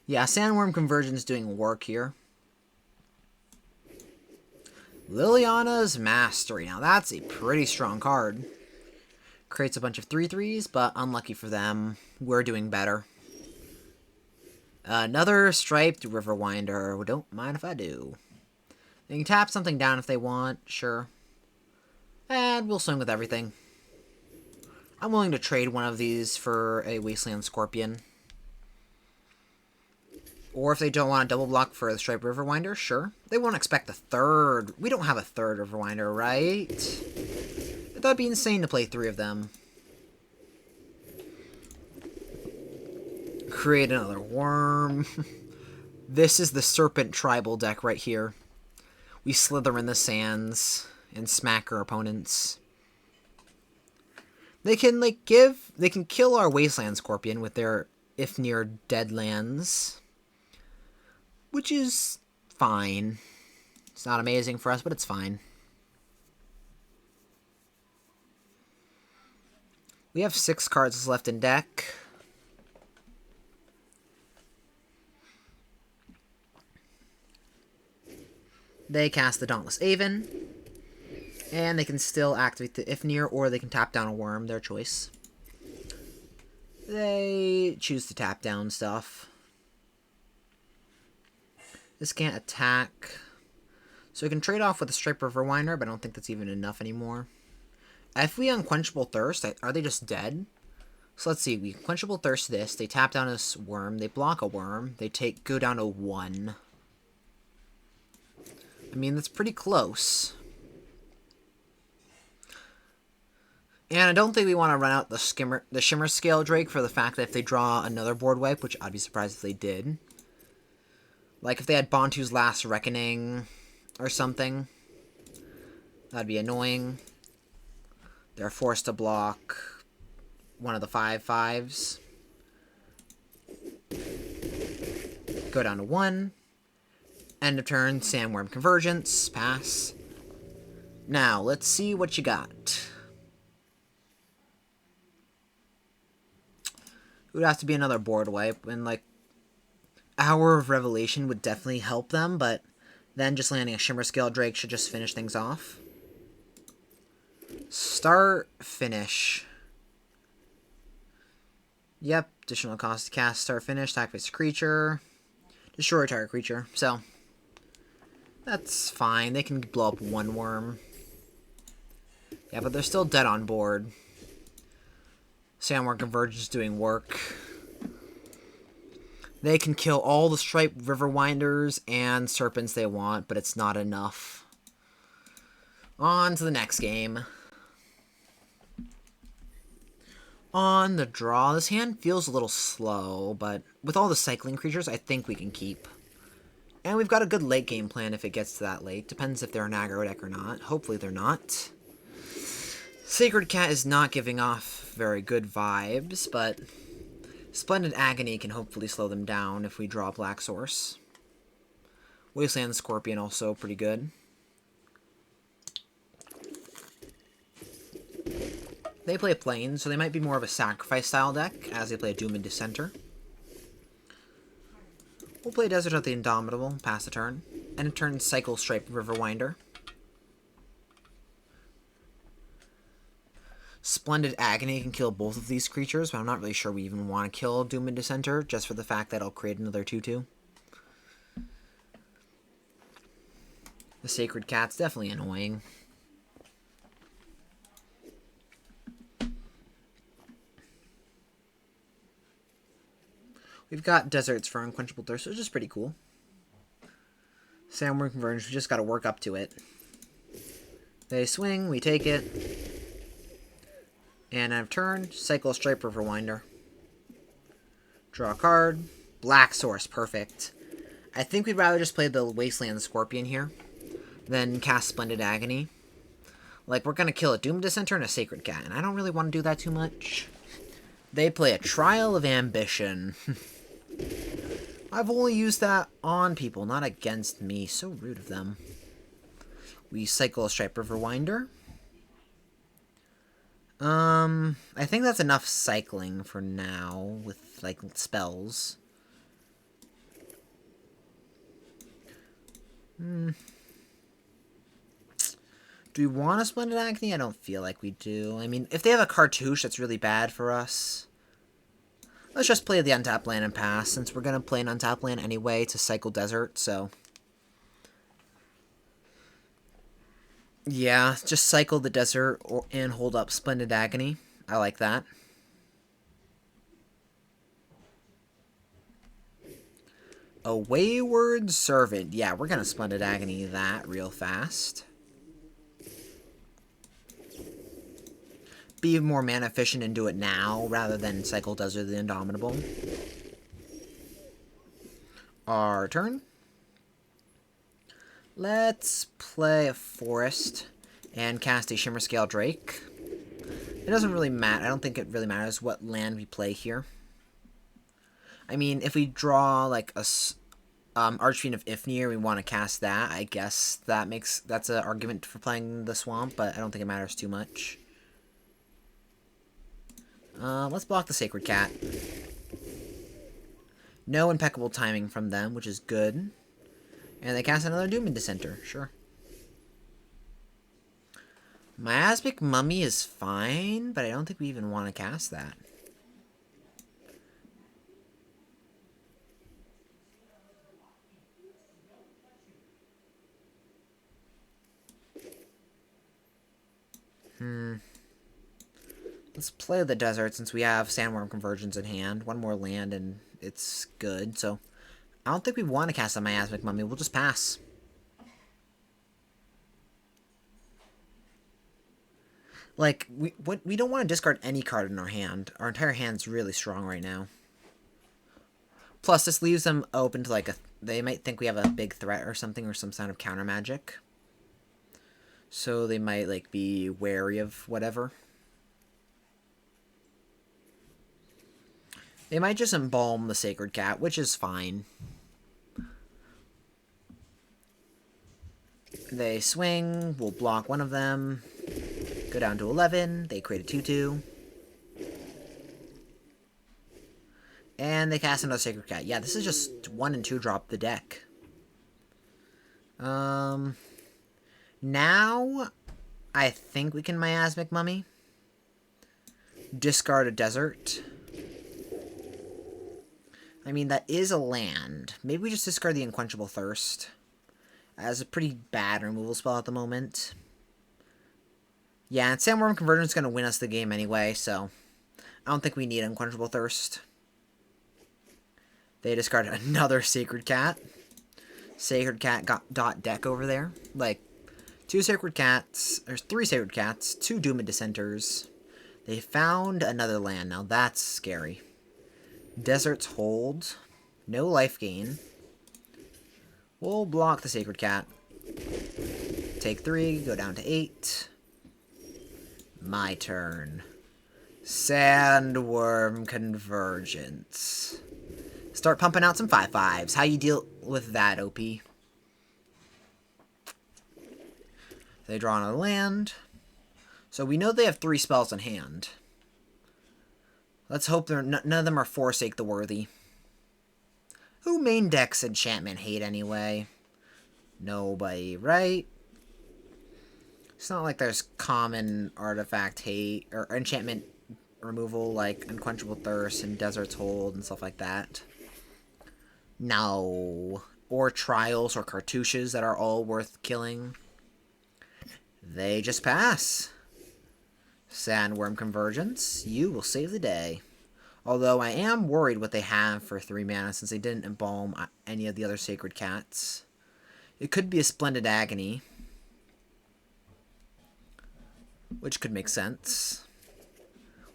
Yeah, Sandworm Conversion is doing work here. Liliana's Mastery. Now that's a pretty strong card. Creates a bunch of 3/3s, but unlucky for them, we're doing better. Another Striped Riverwinder. Don't mind if I do. They can tap something down if they want, sure. And we'll swing with everything. I'm willing to trade one of these for a Wasteland Scorpion. Or if they don't want to double block for the Striped Riverwinder, sure. They won't expect a third. We don't have a third Riverwinder, right? That'd be insane to play 3 of them. Create another worm. This is the Serpent Tribal deck right here. We slither in the sands and smack our opponents. They can, like, they can kill our Wasteland Scorpion with their Ifnir Deadlands. Which is fine. It's not amazing for us, but it's fine. We have 6 cards left in deck. They cast the Dauntless Aven. And they can still activate the Ifnir, or they can tap down a worm, their choice. They choose to tap down stuff. This can't attack. So we can trade off with a Stripe Riverwinder, but I don't think that's even enough anymore. If we Unquenchable Thirst, are they just dead? So let's see. We Unquenchable Thirst this. They tap down a worm. They block a worm. They go down to 1. I mean, that's pretty close. And I don't think we want to run out the Shimmer Scale Drake for the fact that if they draw another board wipe, which I'd be surprised if they did. Like if they had Bantu's Last Reckoning or something. That'd be annoying. They're forced to block one of the 5/5s. Go down to 1. End of turn, Sandworm Convergence. Pass. Now, let's see what you got. It would have to be another board wipe, and like Hour of Revelation would definitely help them, but then just landing a Shimmer Scale Drake should just finish things off. Start, finish. Yep, additional cost to cast, start, finish, sacrifice a creature, destroy a target creature, so that's fine. They can blow up 1 worm. Yeah, but they're still dead on board. Sandworm Convergence is doing work. They can kill all the Striped Riverwinders and Serpents they want, but it's not enough. On to the next game. On the draw, this hand feels a little slow, but with all the cycling creatures, I think we can keep. And we've got a good late game plan if it gets to that late. Depends if they're an aggro deck or not. Hopefully they're not. Sacred Cat is not giving off very good vibes, but Splendid Agony can hopefully slow them down if we draw Black Source. Wasteland Scorpion also pretty good. They play Plains, so they might be more of a sacrifice style deck as they play Doom and Dissenter. We'll play Desert of the Indomitable, pass the turn, and in turn cycle Stripe Riverwinder. Splendid Agony can kill both of these creatures, but I'm not really sure we even want to kill Doom and Dissenter, just for the fact that it'll create another 2/2. The Sacred Cat's definitely annoying. We've got Deserts for Unquenchable Thirst, which is pretty cool. Sandworm Convergence, we just got to work up to it. They swing, we take it. And end of turn, cycle Stripe Riverwinder. Draw a card. Black Source, perfect. I think we'd rather just play the Wasteland Scorpion here than cast Splendid Agony. Like, we're going to kill a Doom Dissenter and a Sacred Cat, and I don't really want to do that too much. They play a Trial of Ambition. I've only used that on people, not against me. So rude of them. We cycle a Stripe Riverwinder. I think that's enough cycling for now with, like, spells. Do we want a Splendid Agony? I don't feel like we do. I mean, if they have a Cartouche, that's really bad for us. Let's just play the untapped land and pass, since we're going to play an untapped land anyway to cycle Desert, so... Yeah, just cycle the Desert and hold up Splendid Agony. I like that. A Wayward Servant. Yeah, we're going to Splendid Agony that real fast. Be more mana efficient and do it now rather than cycle Desert the Indomitable. Our turn. Let's play a Forest and cast a Shimmerscale Drake. It doesn't really matter. I don't think it really matters what land we play here. I mean, if we draw like a Archfiend of Ifnir, we want to cast that. I guess that's an argument for playing the Swamp, but I don't think it matters too much. Let's block the Sacred Cat. No impeccable timing from them, which is good. And they cast another Doom and Dissenter. Sure. Miasmic Mummy is fine, but I don't think we even want to cast that. Let's play the Desert since we have Sandworm Convergence in hand. One more land and it's good, so... I don't think we want to cast a Miasmic Mummy. We'll just pass. Like, we don't want to discard any card in our hand. Our entire hand's really strong right now. Plus, this leaves them open to, like, they might think we have a big threat or something, or some kind of counter magic. So they might, like, be wary of whatever. They might just embalm the Sacred Cat, which is fine. They swing, we'll block one of them, go down to 11, they create a 2/2. And they cast another Sacred Cat. Yeah, this is just 1 and 2 drop the deck. Now, I think we can Miasmic Mummy. Discard a Desert. I mean, that is a land. Maybe we just discard the Unquenchable Thirst. As a pretty bad removal spell at the moment. Yeah, and Sandworm Convergence is going to win us the game anyway, so... I don't think we need Unquenchable Thirst. They discarded another Sacred Cat. Sacred Cat got dot deck over there. Like, 2 Sacred Cats... There's 3 Sacred Cats, 2 Doom and Dissenters. They found another land. Now that's scary. Deserts hold. No life gain. We'll block the Sacred Cat. Take 3, go down to 8. My turn. Sandworm Convergence. Start pumping out some 5/5s. How you deal with that, OP? They draw another land. So we know they have 3 spells in hand. Let's hope none of them are Forsake the Worthy. Who main decks enchantment hate anyway? Nobody, right? It's not like there's common artifact hate or enchantment removal like Unquenchable Thirst and Desert's Hold and stuff like that. No. Or trials or cartouches that are all worth killing. They just pass. Sandworm Convergence, you will save the day. Although I am worried what they have for 3 mana since they didn't embalm any of the other Sacred Cats. It could be a Splendid Agony, which could make sense.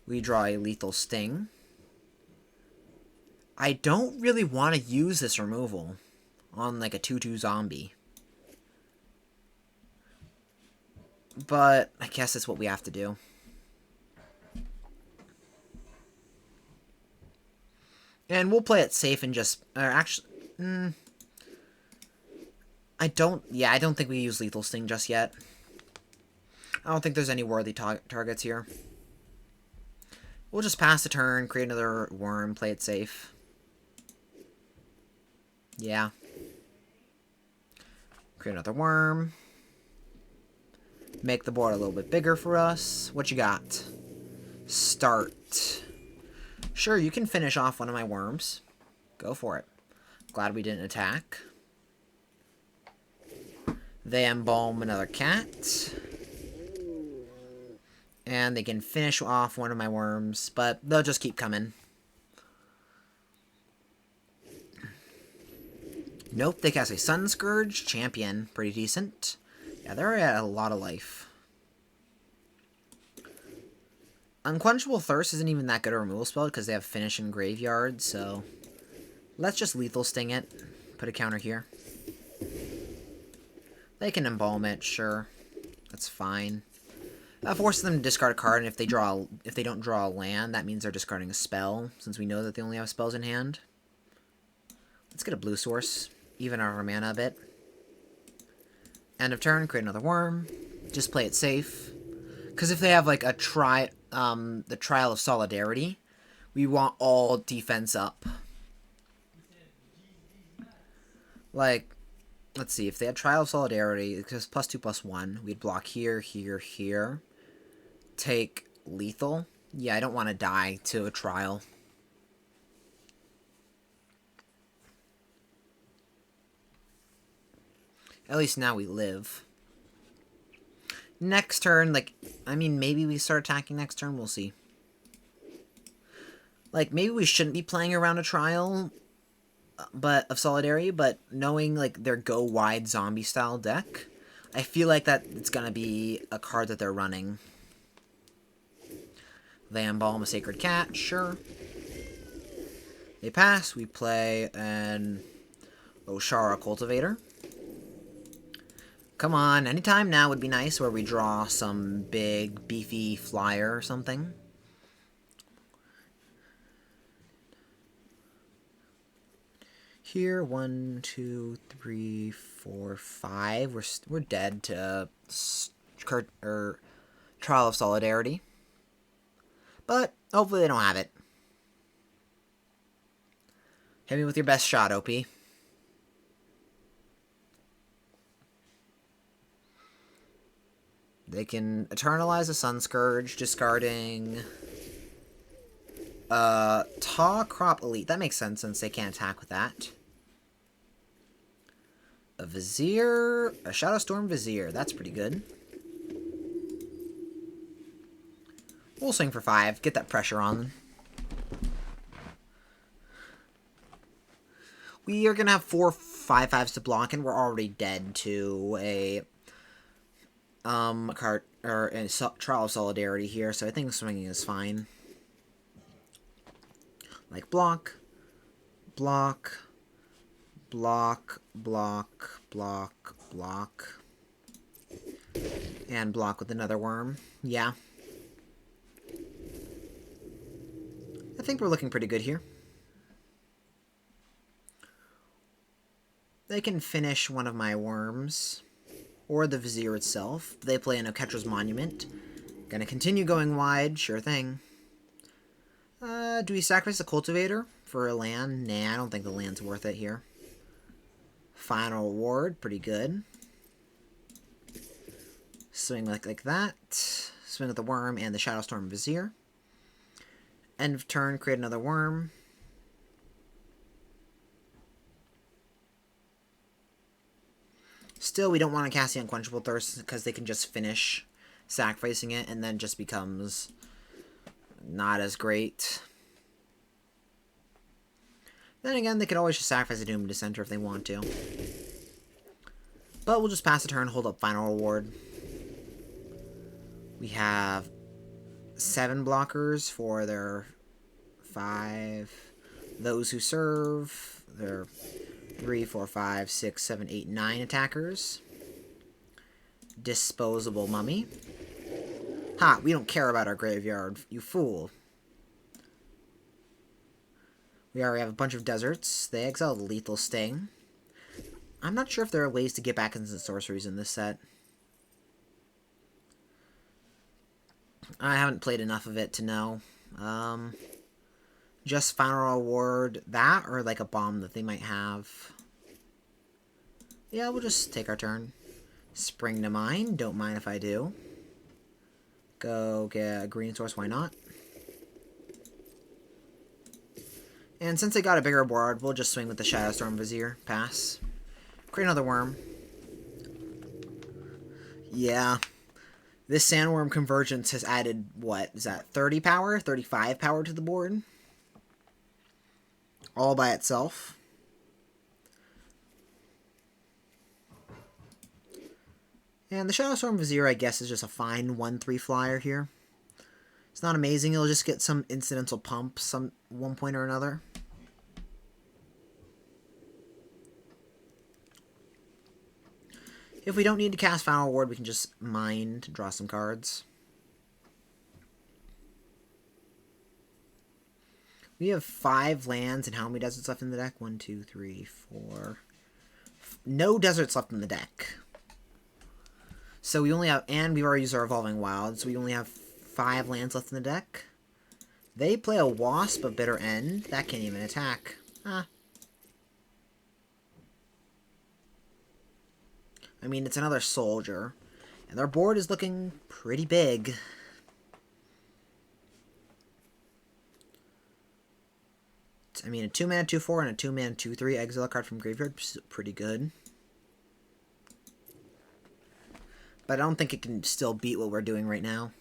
We draw a Lethal Sting. I don't really want to use this removal on like a 2/2 zombie. But I guess it's what we have to do. And we'll play it safe and just... actually... I don't think we use Lethal Sting just yet. I don't think there's any worthy targets here. We'll just pass the turn, create another worm, play it safe. Yeah. Create another worm. Make the board a little bit bigger for us. What you got? Start. Sure, you can finish off one of my worms. Go for it. Glad we didn't attack. They embalm another cat. And they can finish off one of my worms, but they'll just keep coming. Nope, they cast a Sun Scourge Champion. Pretty decent. Yeah, they're at a lot of life. Unquenchable Thirst isn't even that good a removal spell because they have Finish in Graveyard, so let's just Lethal Sting it. Put a counter here. They can embalm it, sure. That's fine. That forces them to discard a card, and if they don't draw a land, that means they're discarding a spell, since we know that they only have spells in hand. Let's get a blue source, even our mana a bit. End of turn, create another worm. Just play it safe. Because if they have like a the Trial of Solidarity, we want all defense up. Like, let's see, if they had Trial of Solidarity, it's +2/+1, we'd block here, here, here. Take lethal. Yeah, I don't want to die to a Trial. At least now we live. Next turn, like, I mean, maybe we start attacking next turn, we'll see. Like, maybe we shouldn't be playing around a Trial of Solidarity, but knowing, like, their go-wide zombie-style deck, I feel like that it's gonna be a card that they're running. They embalm a Sacred Cat, sure. They pass, we play an Oshara Cultivator. Come on, anytime now would be nice where we draw some big, beefy flyer or something. Here, 1, 2, 3, 4, 5. We're dead to Trial of Solidarity. But hopefully they don't have it. Hit me with your best shot, OP. They can Eternalize a Sun Scourge, discarding Taw Crop Elite. That makes sense since they can't attack with that. A Vizier, a Shadowstorm Vizier. That's pretty good. We'll swing for 5. Get that pressure on them. We are going to have 4 5/5s to block, and we're already dead to a Trial of Solidarity here, so I think swinging is fine. Like block, block, block, block, block, block, and block with another worm. Yeah. I think we're looking pretty good here. They can finish one of my worms. or the Vizier itself. They play an Oketra's Monument. Gonna continue going wide, sure thing. Do we sacrifice the Cultivator for a land? Nah, I don't think the land's worth it here. Final Reward, pretty good. Swing like that. Swing with the Worm and the Shadowstorm Vizier. End of turn, create another Worm. Still, we don't want to cast the Unquenchable Thirst because they can just finish sacrificing it and then just becomes not as great. Then again, they could always just sacrifice a Doom Dissenter if they want to. But we'll just pass the turn, hold up Final Reward. We have 7 blockers for their 5. Those who serve, their 3, 4, 5, 6, 7, 8, 9 attackers. Disposable Mummy. Ha! We don't care about our graveyard, you fool. We already have a bunch of deserts. They exile the Lethal Sting. I'm not sure if there are ways to get back into the sorceries in this set. I haven't played enough of it to know. Just Final Reward that, or like a bomb that they might have. Yeah, we'll just take our turn. Spring to Mind, don't mind if I do. Go get a green source, why not? And since they got a bigger board, we'll just swing with the Shadowstorm Vizier. Pass. Create another worm. Yeah. This Sandworm Convergence has added, what, is that 30 power? 35 power to the board? All by itself. And the Shadowstorm Vizier, I guess, is just a fine 1/3 flyer here. It's not amazing. It'll just get some incidental pump some one point or another. If we don't need to cast Final Reward, we can just mine to draw some cards. We have 5 lands, and how many deserts left in the deck? 1, 2, 3, 4. No deserts left in the deck. So we only have, and we've already used our Evolving Wild, so we only have 5 lands left in the deck. They play a Wasp of Bitter End. That can't even attack. Ah. I mean, it's another soldier. And their board is looking pretty big. I mean, a 2-mana 2/4 and a 2-mana 2/3 exile card from graveyard is pretty good. But I don't think it can still beat what we're doing right now.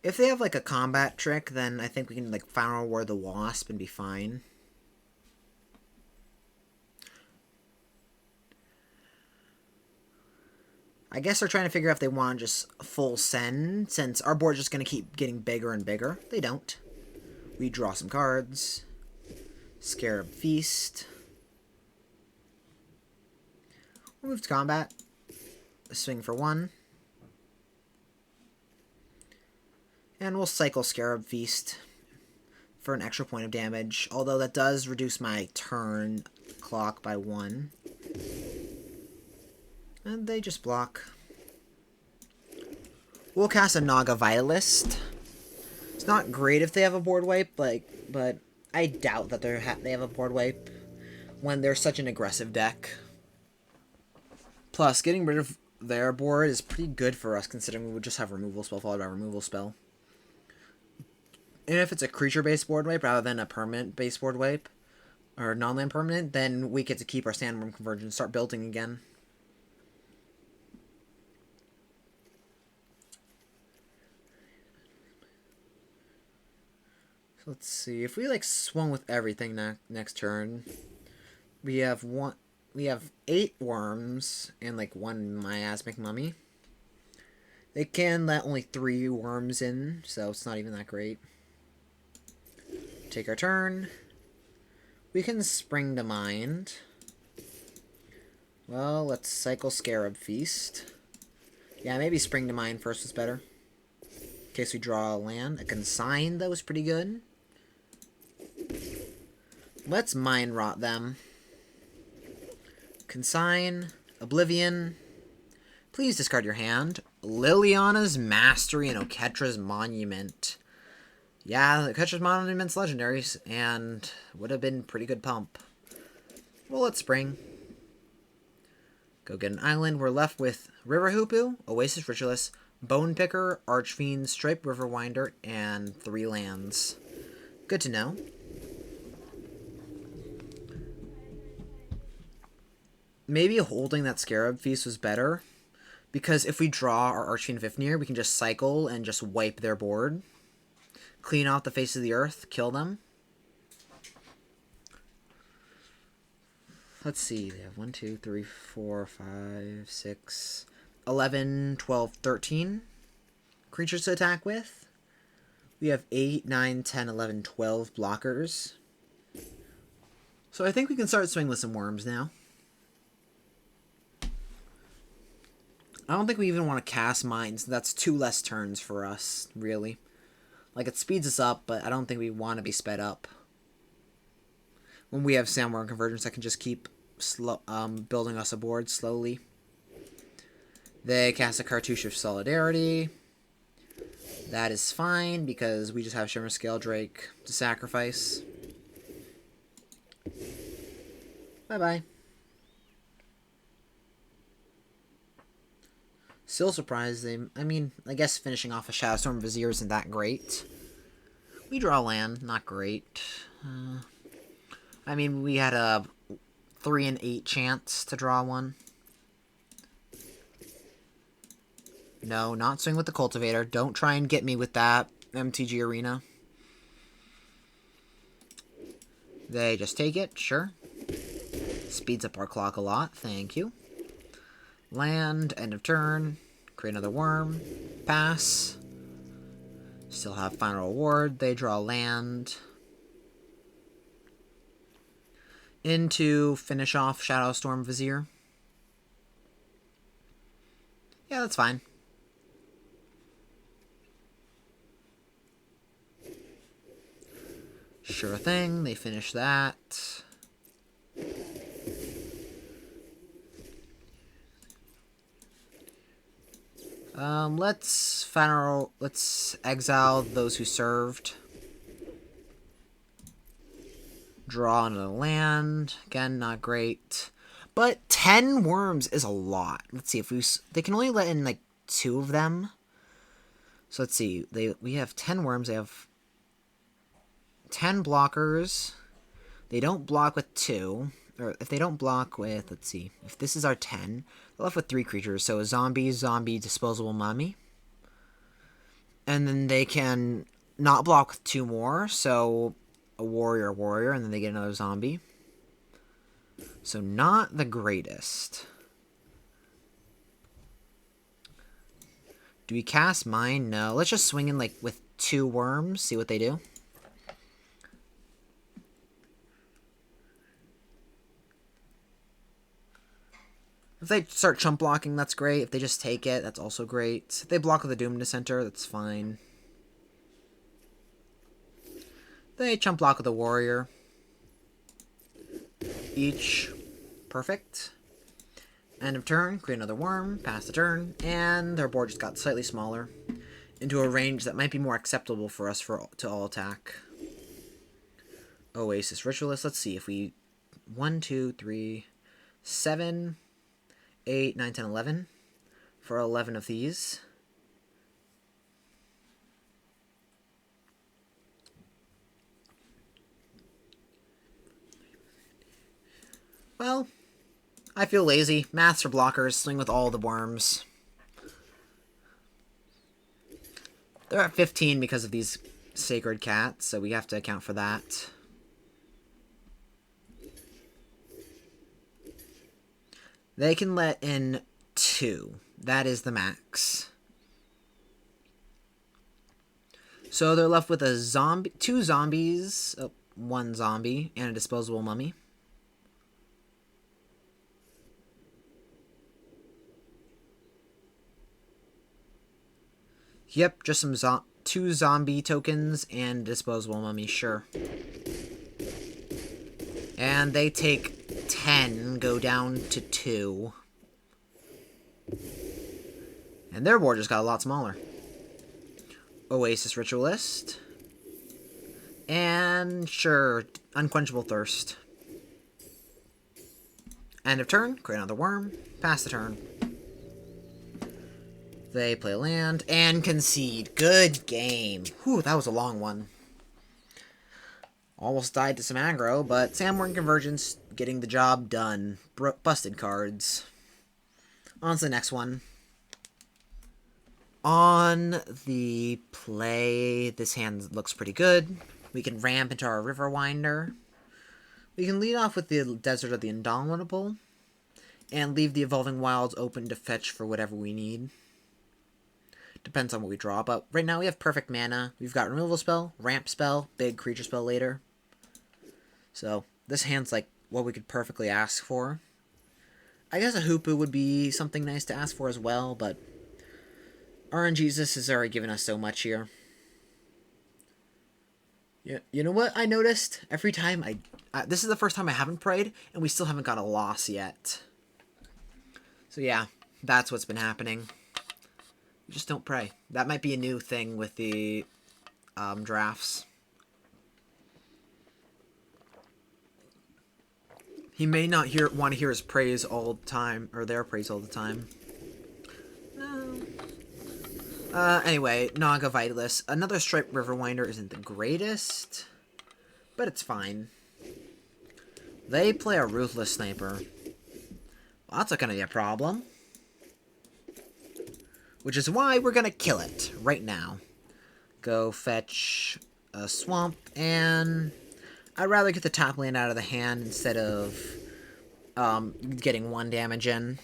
If they have, like, a combat trick, then I think we can, like, Final Reward the Wasp and be fine. I guess they're trying to figure out if they want to just full send, since our board's just going to keep getting bigger and bigger. They don't. We draw some cards. Scarab Feast. We'll move to combat. Swing for 1. And we'll cycle Scarab Feast for an extra point of damage, although that does reduce my turn clock by 1. And they just block. We'll cast a Naga Vitalist. It's not great if they have a board wipe, but I doubt that they have a board wipe when they're such an aggressive deck. Plus, getting rid of their board is pretty good for us, considering we would just have removal spell followed by removal spell. And if it's a creature-based board wipe rather than a permanent-based board wipe, or non-land permanent, then we get to keep our Sandworm Convergence and start building again. So let's see, if we like swung with everything next turn, we have 8 worms and like 1 miasmic mummy. They can let only 3 worms in, so it's not even that great. Take our turn. We can Spring to Mind. Well, let's cycle Scarab Feast. Yeah, maybe Spring to Mind first is better. In case we draw a land. A Consign, that was pretty good. Let's mind rot them. Consign. Oblivion. Please discard your hand. Liliana's Mastery and Oketra's Monument. Yeah, Oketra's Monument's legendaries, and would have been pretty good pump. Well, let's spring. Go get an island. We're left with River Hoopoe, Oasis Ritualist, Bone Picker, Archfiend, Striped Riverwinder, and 3 lands. Good to know. Maybe holding that Scarab Feast was better, because if we draw our Archfiend Fifnir, we can just cycle and just wipe their board. Clean off the face of the earth, kill them. Let's see, they have 1, 2, 3, 4, 5, 6, 11, 12, 13 creatures to attack with. We have 8, 9, 10, 11, 12 blockers. So I think we can start swinging with some worms now. I don't think we even want to cast mines. That's 2 less turns for us, really. Like, it speeds us up, but I don't think we want to be sped up. When we have Sandworm Convergence, I can just keep building us a board slowly. They cast a Cartouche of Solidarity. That is fine, because we just have Shimmer Scale Drake to sacrifice. Bye-bye. Still surprised they... I mean, I guess finishing off a Shadowstorm Vizier isn't that great. We draw land, not great. I mean, we had a 3 in 8 chance to draw one. No, not swing with the Cultivator. Don't try and get me with that, MTG Arena. They just take it, sure. Speeds up our clock a lot, thank you. Land, end of turn. Create another worm. Pass. Still have final reward. They draw land. Into finish off Shadowstorm Vizier. Yeah, that's fine. Sure thing, they finish that. Let's exile those who served. Draw another land. Again, not great. But 10 worms is a lot. Let's see if they can only let in like 2 of them. So let's see. We have 10 worms. They have 10 blockers. They don't block with 2. Or if they don't block with, let's see. If this is our 10, they're left with 3 creatures. So a zombie, disposable mummy. And then they can not block with 2 more. So a warrior, and then they get another zombie. So not the greatest. Do we cast mine? No. Let's just swing in like with 2 worms, see what they do. If they start chump blocking, that's great. If they just take it, that's also great. If they block with a Doom Dissenter, that's fine. They chump block with a warrior. Each. Perfect. End of turn, create another worm, pass the turn, and their board just got slightly smaller into a range that might be more acceptable for us to all attack. Oasis Ritualist, let's see if we... 1, 2, 3, 7, 8, 9, 10, 11 for 11 of these. Well, I feel lazy. Master blockers, swing with all the worms. They're at 15 because of these sacred cats, so we have to account for that. They can let in 2. That is the max. So they're left with a zombie, 2 zombies, 1 zombie, and a disposable mummy. Yep, just some 2 zombie tokens and disposable mummy, sure. And they take 10, go down to 2. And their board just got a lot smaller. Oasis Ritualist. And, sure, Unquenchable Thirst. End of turn, create another worm, pass the turn. They play land, and concede. Good game. Whew, that was a long one. Almost died to some aggro, but Sanborn Convergence getting the job done. Busted cards. On to the next one. On the play, this hand looks pretty good. We can ramp into our Riverwinder. We can lead off with the Desert of the Indomitable, and leave the Evolving Wilds open to fetch for whatever we need. Depends on what we draw, but right now we have perfect mana. We've got Removal Spell, Ramp Spell, big Creature Spell later. So, this hand's like what we could perfectly ask for. I guess a Hoopu would be something nice to ask for as well, but RNGesus has already given us so much here. Yeah, you know what I noticed? Every time this is the first time I haven't prayed, and we still haven't got a loss yet. So yeah, that's what's been happening. We just don't pray. That might be a new thing with the drafts. He may not want to hear his praise all the time, or their praise all the time. No. Anyway, Naga Vitalis. Another Striped Riverwinder isn't the greatest, but it's fine. They play a Ruthless Sniper. Well, that's not going to be a problem. Which is why we're going to kill it right now. Go fetch a Swamp, and I'd rather get the top land out of the hand instead of getting 1 damage in.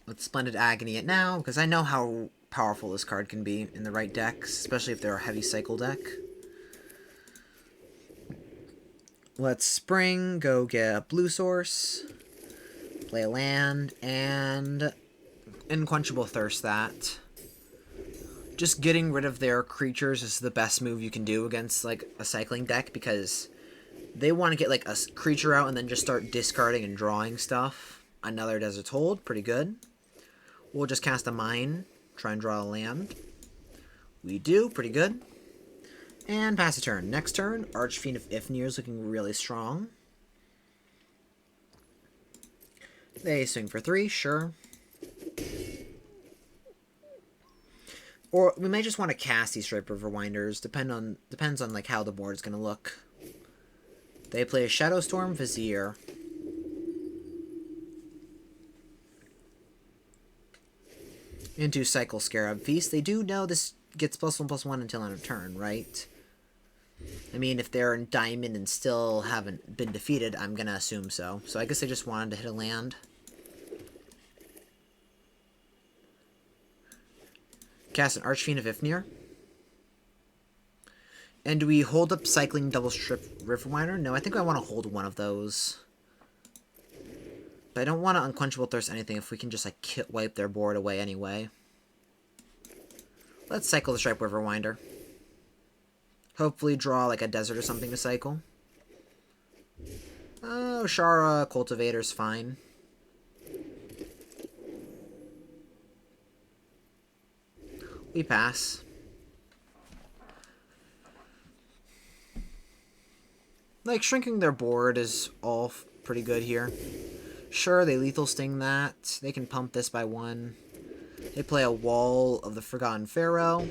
Let's Splendid Agony it now, because I know how powerful this card can be in the right decks, especially if they're a heavy cycle deck. Let's Spring, go get a blue source, play a land, and Unquenchable Thirst that. Just getting rid of their creatures is the best move you can do against like a cycling deck, because they want to get like a creature out and then just start discarding and drawing stuff. Another Desert's Hold, pretty good. We'll just cast a Mine, try and draw a land. We do, pretty good. And pass a turn. Next turn, Archfiend of Ifnir is looking really strong. They swing for 3, sure. Or we may just want to cast these Striped Riverwinders. Depends on like how the board's gonna look. They play a Shadowstorm Vizier. Into Cycle Scarab Feast. They do know this gets +1/+1 until end of turn, right? I mean, if they're in Diamond and still haven't been defeated, I'm gonna assume so. So I guess they just wanted to hit a land. Cast an Archfiend of Ifnir. And do we hold up Cycling Double Strip Riverwinder? No, I think I want to hold one of those. But I don't want to Unquenchable Thirst anything if we can just like wipe their board away anyway. Let's cycle the Striped Riverwinder. Hopefully draw like a desert or something to cycle. Oh, Shara Cultivator's fine. We pass. Like, shrinking their board is all pretty good here. Sure, they Lethal Sting that. They can pump this by 1. They play a Wall of the Forgotten Pharaoh.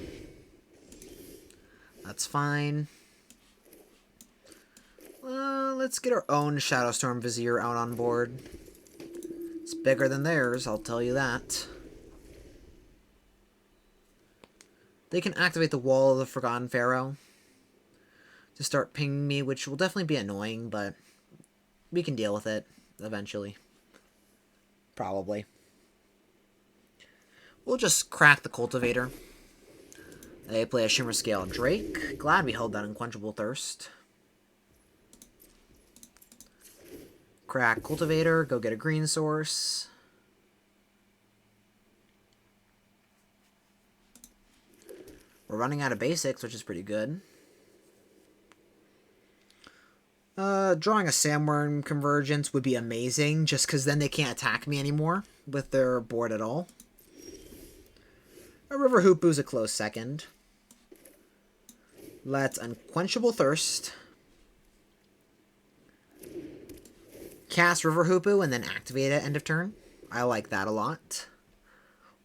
That's fine. Let's get our own Shadowstorm Vizier out on board. It's bigger than theirs, I'll tell you that. They can activate the Wall of the Forgotten Pharaoh to start pinging me, which will definitely be annoying, but we can deal with it eventually. Probably. We'll just crack the Cultivator. They play a Shimmer Scale Drake. Glad we held that Unquenchable Thirst. Crack Cultivator, go get a green source. We're running out of basics, which is pretty good. Drawing a Sandworm Convergence would be amazing, just because then they can't attack me anymore with their board at all. A River Hoopoe's a close second. Let's Unquenchable Thirst. Cast River Hoopoo and then activate it end of turn. I like that a lot.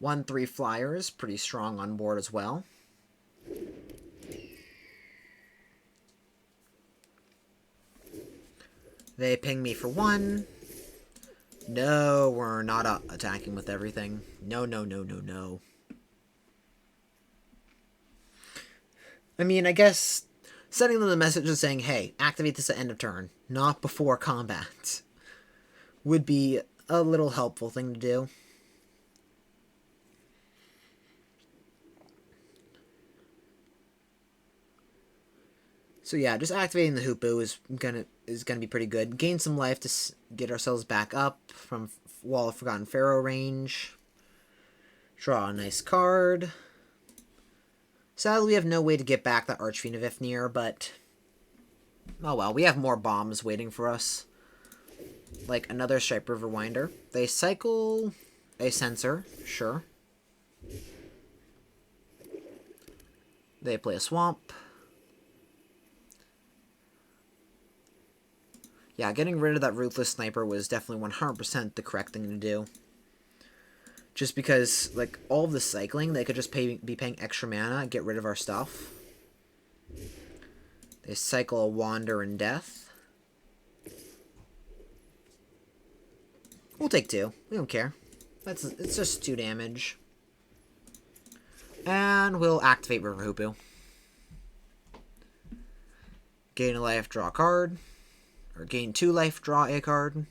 1/3 flyers, pretty strong on board as well. They ping me for 1. No, we're not attacking with everything. No, no, no, no, no. I mean, I guess sending them the message of saying, hey, activate this at end of turn, not before combat, would be a little helpful thing to do. So yeah, just activating the Hoopoo is gonna be pretty good. Gain some life to get ourselves back up from Wall of Forgotten Pharaoh range. Draw a nice card. Sadly, we have no way to get back that Archfiend of Ifnir, but oh well, we have more bombs waiting for us. Like another Stripe River Winder. They cycle a Censor, sure. They play a Swamp. Yeah, getting rid of that Ruthless Sniper was definitely 100% the correct thing to do. Just because, like, all of the cycling, they could just be paying extra mana and get rid of our stuff. They cycle a Wander and Death. We'll take 2. We don't care. It's just 2 damage. And we'll activate River Hoopoo. Gain a life, draw a card. Or gain 2 life, draw a card.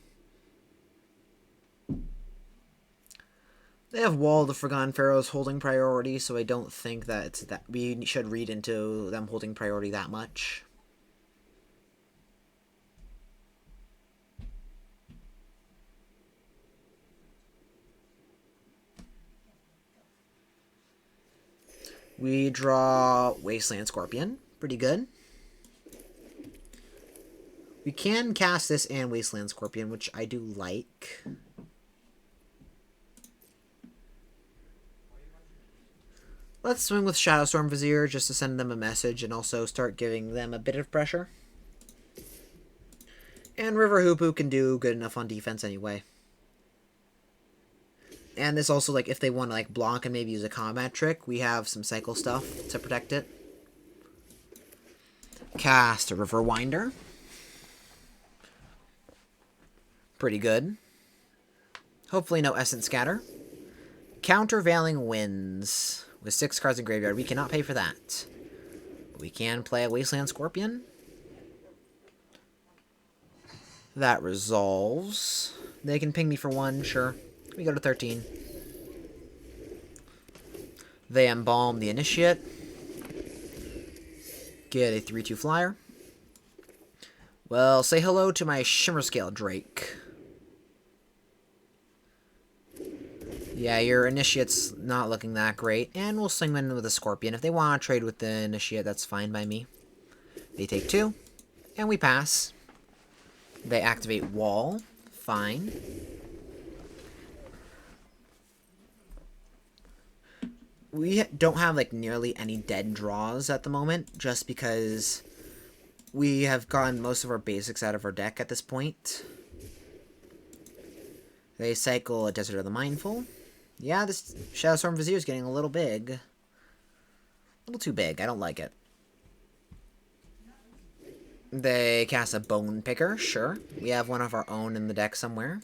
They have Wall of the Forgotten Pharaohs holding priority, so I don't think that it's that we should read into them holding priority that much. We draw Wasteland Scorpion. Pretty good. We can cast this and Wasteland Scorpion, which I do like. Let's swing with Shadowstorm Vizier just to send them a message and also start giving them a bit of pressure. And River Hoopoo can do good enough on defense anyway. And this also, like, if they want to, like, block and maybe use a combat trick, we have some cycle stuff to protect it. Cast a River Winder. Pretty good. Hopefully no Essence Scatter. Countervailing Winds. With 6 cards in graveyard, we cannot pay for that. We can play a Wasteland Scorpion. That resolves. They can ping me for 1, sure. We go to 13. They embalm the Initiate. Get a 3/2 flyer. Well, say hello to my Shimmerscale Drake. Yeah, your Initiate's not looking that great. And we'll swing in with a Scorpion. If they want to trade with the Initiate, that's fine by me. They take 2. And we pass. They activate Wall. Fine. We don't have, like, nearly any dead draws at the moment. Just because we have gotten most of our basics out of our deck at this point. They cycle a Desert of the Mindful. Yeah, this Shadowstorm Vizier is getting a little big. A little too big. I don't like it. They cast a Bone Picker. Sure. We have one of our own in the deck somewhere.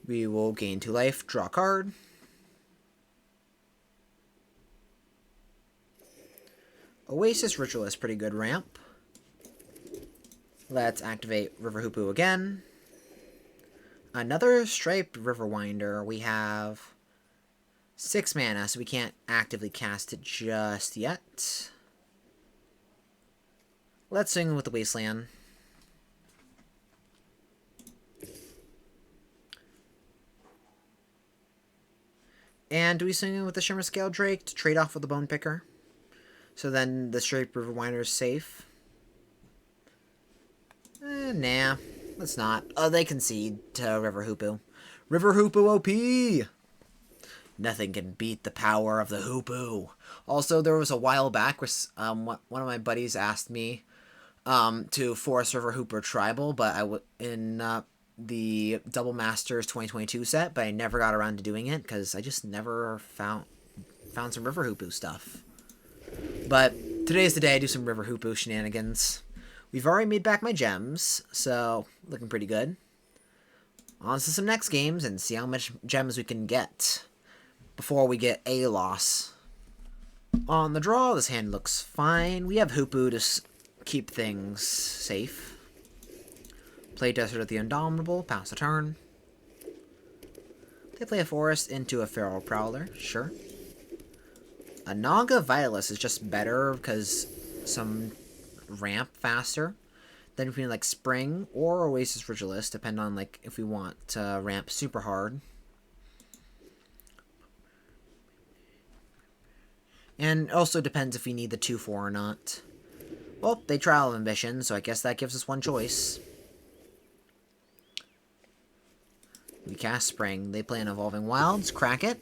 We will gain 2 life. Draw a card. Oasis Ritual is pretty good ramp. Let's activate River Hoopoo again. Another Striped River Winder. We have 6 mana, so we can't actively cast it just yet. Let's swing with the Wasteland. And do we swing in with the Shimmerscale Drake to trade off with the Bone Picker? So then the Striped River Winder is safe. Nah, let's not. Oh, they concede to River Hoopu. River Hoopu OP! Nothing can beat the power of the Hoopu. Also, there was a while back where one of my buddies asked me to force River Hooper Tribal, but in the Double Masters 2022 set, but I never got around to doing it because I just never found some River Hoopu stuff. But today's the day I do some River Hoopu shenanigans. We've already made back my gems, so looking pretty good. On to some next games and see how much gems we can get before we get a loss. On the draw, this hand looks fine. We have Hoopu to keep things safe. Play Desert of the Indomitable, pass a turn. They play a Forest into a Feral Prowler, sure. A Naga Vitalist is just better because some ramp faster. Then we can like Spring or Oasis Ritualist, depending on like if we want to ramp super hard. And also depends if we need the 2-4 or not. Well, they Trial of Ambition, so I guess that gives us one choice. We cast Spring. They play an Evolving Wilds. Crack it.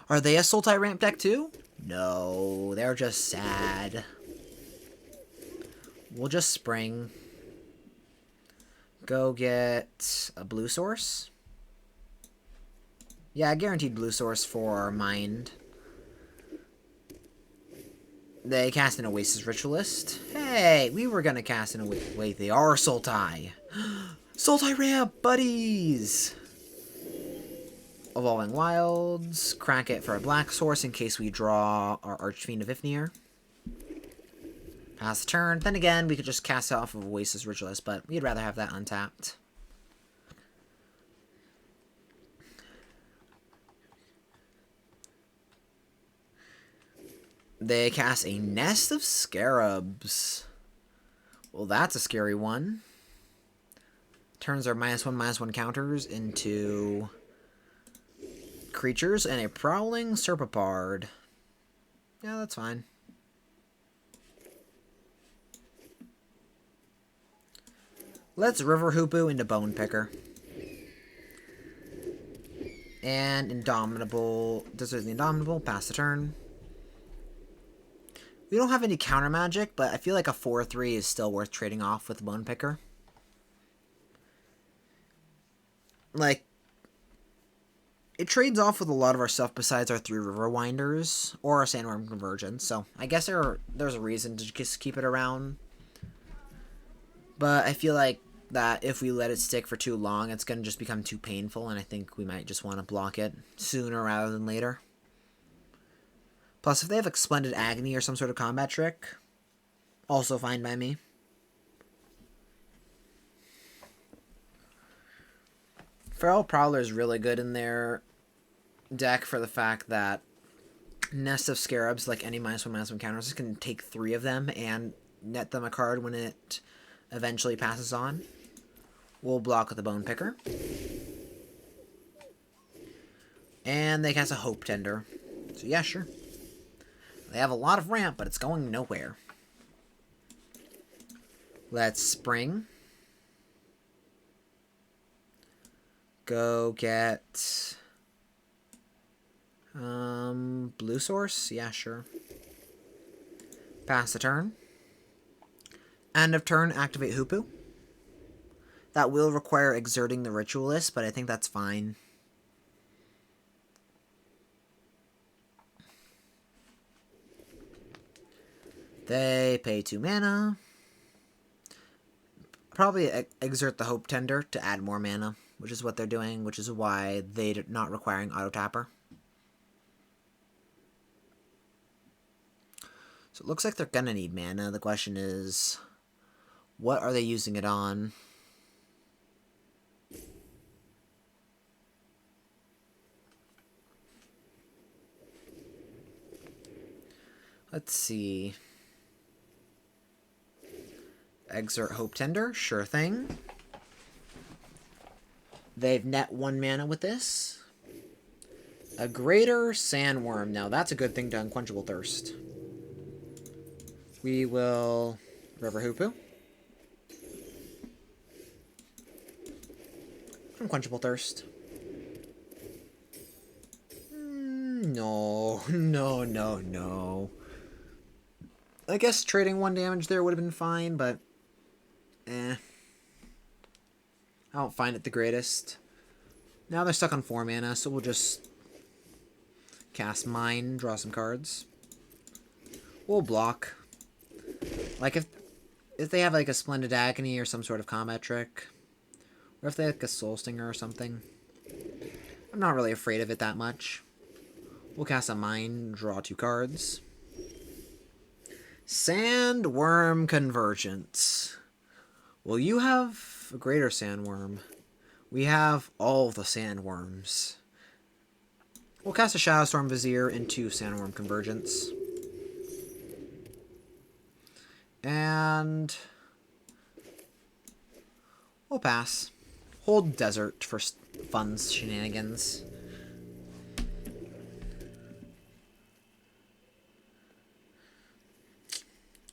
Are they a Sultai ramp deck too? No, they're just sad. We'll just Spring. Go get a blue source. Yeah, guaranteed blue source for Mind. They cast an Oasis Ritualist. Hey, we were gonna cast an Oasis. Wait, they are Sultai. Sultai ramp, buddies! Evolving Wilds. Crack it for a black source in case we draw our Archfiend of Ifnir. Pass the turn. Then again, we could just cast it off of Oasis Ritualist, but we'd rather have that untapped. They cast a Nest of Scarabs. Well, that's a scary one. Turns our -1/-1 counters into creatures and a Prowling Serpapard. Yeah, that's fine. Let's River Hoopu into Bone Picker. And Indomitable. Desert the Indomitable. Pass the turn. We don't have any counter magic, but I feel like a 4/3 is still worth trading off with Bone Picker. Like, it trades off with a lot of our stuff besides our 3 River Winders or our Sandworm Convergence, so I guess there's a reason to just keep it around. But I feel like that if we let it stick for too long, it's going to just become too painful, and I think we might just want to block it sooner rather than later. Plus, if they have like Splendid Agony or some sort of combat trick, also fine by me. Feral Prowler is really good in their deck for the fact that Nest of Scarabs, like any -1/-1 counters, can take 3 of them and net them a card when it eventually passes on. We'll block with the Bone Picker. And they cast a Hope Tender. So yeah, sure. They have a lot of ramp, but it's going nowhere. Let's Spring. Go get blue source? Yeah, sure. Pass the turn. End of turn, activate Hoopu. That will require exerting the Ritualist, but I think that's fine. They pay 2 mana. Probably exert the Hope Tender to add more mana, which is what they're doing, which is why they're not requiring Auto Tapper. So it looks like they're gonna need mana. The question is, what are they using it on? Let's see. Exert Hope Tender, sure thing. They've net 1 mana with this. A Greater Sandworm. Now that's a good thing to Unquenchable Thirst. We will River Hoopu. Unquenchable Thirst. No, no, no, no. I guess trading 1 damage there would have been fine, but eh. I don't find it the greatest. Now they're stuck on 4 mana, so we'll just cast Mine, draw some cards. We'll block. Like if they have like a Splendid Agony or some sort of combat trick, or if they have like a Soul Stinger or something, I'm not really afraid of it that much. We'll cast a Mine, draw 2 cards. Sandworm Convergence. Well, you have a greater sandworm. We have all the sandworms. We'll cast a Shadowstorm Vizier into Sandworm Convergence. And we'll pass. Hold Desert for fun shenanigans.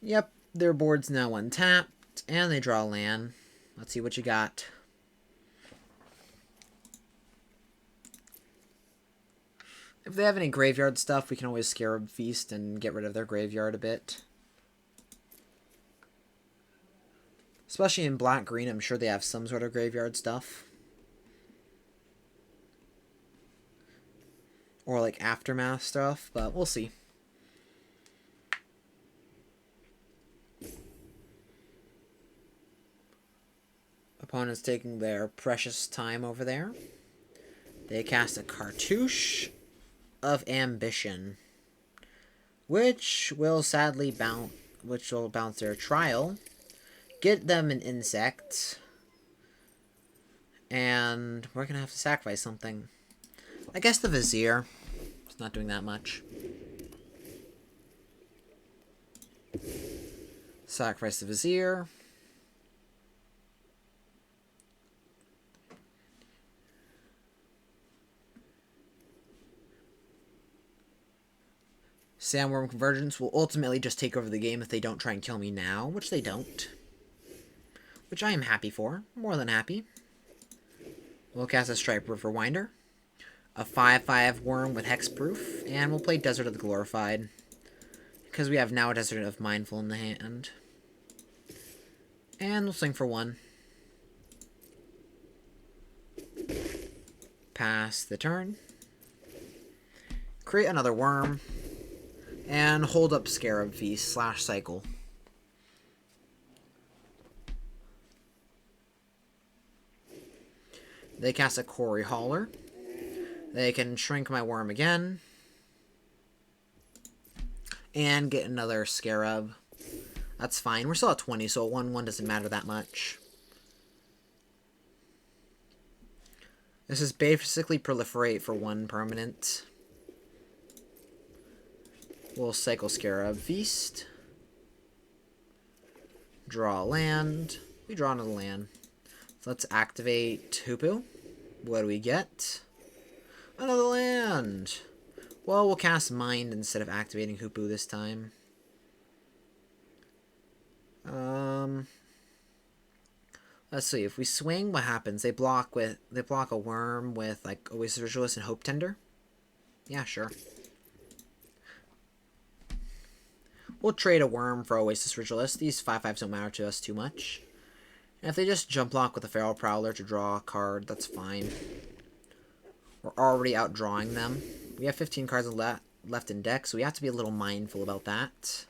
Yep, their board's now untapped, and they draw land. Let's see what you got. If they have any graveyard stuff, we can always Scarab Feast and get rid of their graveyard a bit. Especially in black-green, I'm sure they have some sort of graveyard stuff. Or like Aftermath stuff, but we'll see. Opponent's taking their precious time over there. They cast a Cartouche of Ambition, which will sadly bounce their Trial, get them an Insect, and we're gonna have to sacrifice something. I guess the Vizier. It's not doing that much. Sacrifice the Vizier. Sandworm Convergence will ultimately just take over the game if they don't try and kill me now, which they don't. Which I am happy for. More than happy. We'll cast a Stripe Riverwinder. A 5/5 worm with Hexproof. And we'll play Desert of the Glorified. Because we have now a Desert of Mindful in the hand. And we'll swing for 1. Pass the turn. Create another worm. And hold up Scarab Feast / Cycle. They cast a Quarry Hauler. They can shrink my worm again. And get another Scarab. That's fine. We're still at 20, so a 1/1 doesn't matter that much. This is basically proliferate for 1 permanent. We'll cycle Scarab Feast. Draw a land. We draw another land. So let's activate Hoopu. What do we get? Another land! Well, we'll cast Mind instead of activating Hoopu this time. Let's see. If we swing, what happens? They block a worm with like Oasis Ritualist and Hope Tender. Yeah, sure. We'll trade a worm for Oasis Ritualist. These 5/5s don't matter to us too much. And if they just jump block with a Feral Prowler to draw a card, that's fine. We're already outdrawing them. We have 15 cards left in deck, so we have to be a little mindful about that.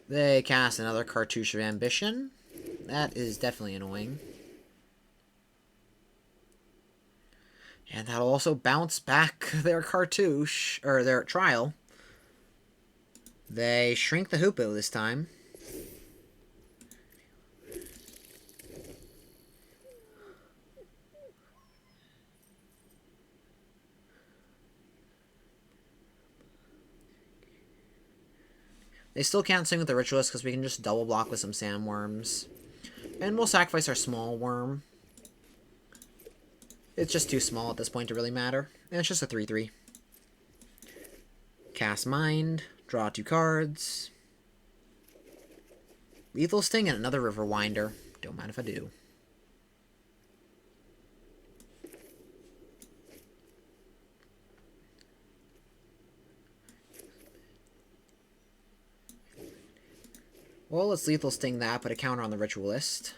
They cast another Cartouche of Ambition. That is definitely annoying. And that'll also bounce back their Cartouche, or their Trial. They shrink the Hoopu this time. They still can't swing with the Ritualist because we can just double block with some Sandworms. And we'll sacrifice our small worm. It's just too small at this point to really matter. And it's just a 3/3. Cast Mind. Draw 2 cards. Lethal Sting and another River Winder. Don't mind if I do. Well, let's Lethal Sting that, put a counter on the Ritualist.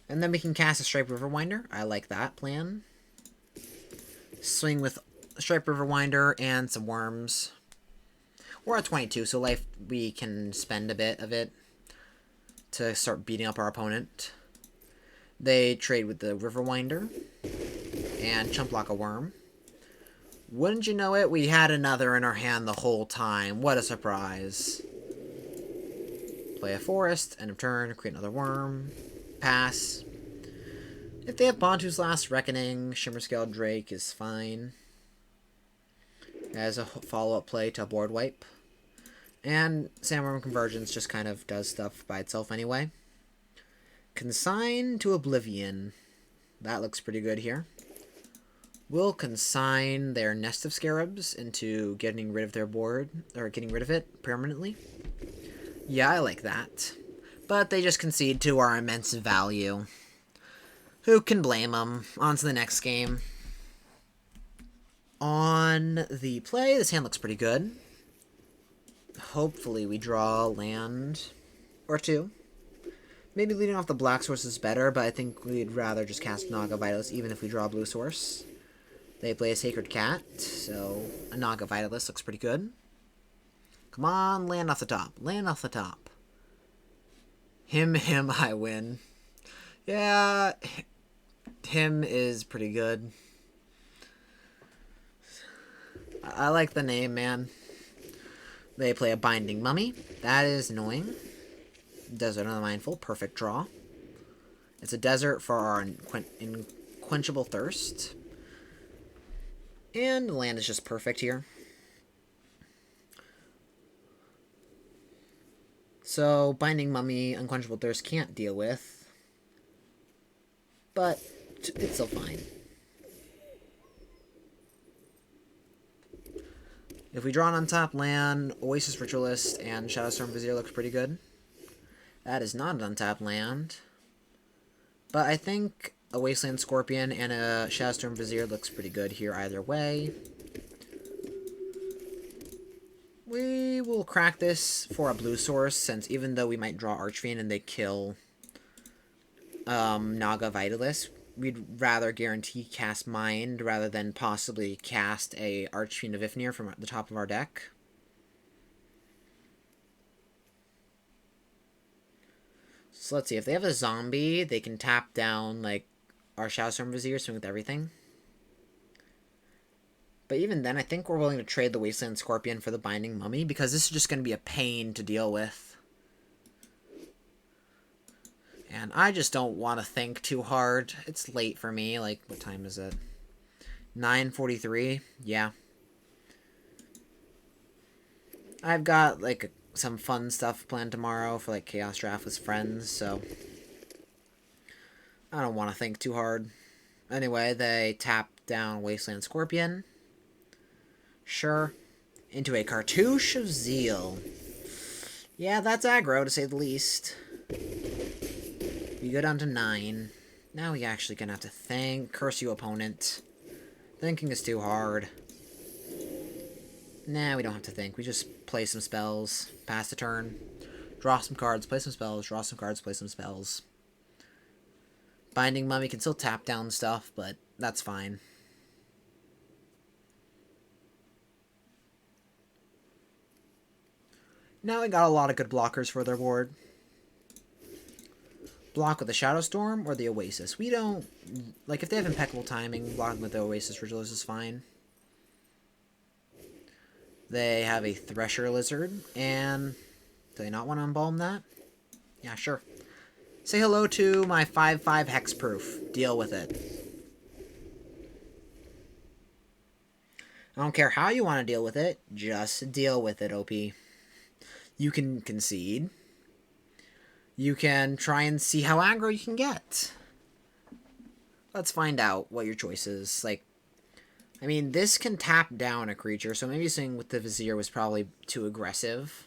And then we can cast a Stripe Riverwinder. I like that plan. Swing with Stripe Riverwinder and some worms. We're at 22, so life we can spend a bit of it to start beating up our opponent. They trade with the Riverwinder and chump block a worm. Wouldn't you know it, we had another in our hand the whole time. What a surprise. Play a forest, end of turn, create another worm. Pass. If they have Bantu's Last Reckoning, Shimmerscale Drake is fine. As a follow-up play to a board wipe. And Sandworm Convergence just kind of does stuff by itself anyway. Consign to Oblivion. That looks pretty good here. We'll consign their Nest of Scarabs into getting rid of their board, or getting rid of it permanently. Yeah, I like that. But they just concede to our immense value. Who can blame them? On to the next game. On the play, this hand looks pretty good. Hopefully we draw a land or two. Maybe leading off the black source is better, but I think we'd rather just cast Naga Vitalist even if we draw a blue source. They play a Sacred Cat, so a Naga Vitalist looks pretty good. Come on, land off the top. Land off the top. Him, I win. Yeah, him is pretty good. I like the name, man. They play a Binding Mummy. That is annoying. Desert of the Mindful. Perfect draw. It's a desert for our Unquenchable Thirst. And the land is just perfect here. So, Binding Mummy, Unquenchable Thirst can't deal with. But it's still fine. If we draw an untapped land, Oasis Ritualist and Shadowstorm Vizier looks pretty good. That is not an untapped land. But I think a Wasteland Scorpion and a Shadowstorm Vizier looks pretty good here either way. We will crack this for a blue source, since even though we might draw Archfiend and they kill Naga Vitalist, we'd rather guarantee cast Mind rather than possibly cast a Archfiend of Ifnir from the top of our deck. So let's see, if they have a zombie, they can tap down, like, our Shadowstorm Vizier, swing with everything. But even then, I think we're willing to trade the Wasteland Scorpion for the Binding Mummy, because this is just going to be a pain to deal with. And I just don't want to think too hard. It's late for me. Like, what time is it? 9:43? Yeah. I've got, like, some fun stuff planned tomorrow for, like, Chaos Draft with friends, so I don't want to think too hard. Anyway, they tap down Wasteland Scorpion. Sure. Into a Cartouche of Zeal. Yeah, that's aggro, to say the least. We go down to 9. Now we actually gonna have to think. Curse you, opponent. Thinking is too hard. Nah, we don't have to think. We just play some spells. Pass the turn. Draw some cards, play some spells. Draw some cards, play some spells. Binding Mummy can still tap down stuff, but that's fine. Now they got a lot of good blockers for their board. Block with the Shadowstorm or the Oasis. We don't... Like, if they have impeccable timing, blocking with the Oasis Ritualist is fine. They have a Thresher Lizard, and... Do they not want to embalm that? Yeah, sure. Say hello to my 5/5 Hexproof. Deal with it. I don't care how you want to deal with it. Just deal with it, OP. You can concede. You can try and see how aggro you can get. Let's find out what your choice is. Like, I mean, this can tap down a creature, so maybe saying with the Vizier was probably too aggressive.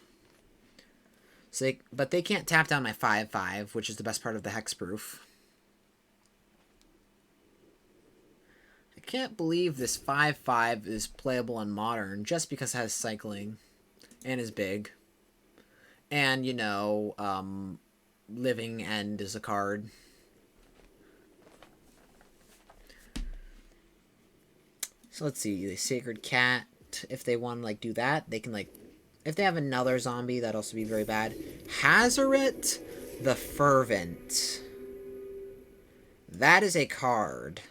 So but they can't tap down my 5/5, which is the best part of the hexproof. I can't believe this 5/5 is playable on Modern just because it has cycling and is big. And, you know, Living End is a card. So let's see, the Sacred Cat, if they want to, like, do that, they can, like, if they have another zombie, that'd also be very bad. Hazoret the Fervent. That is a card.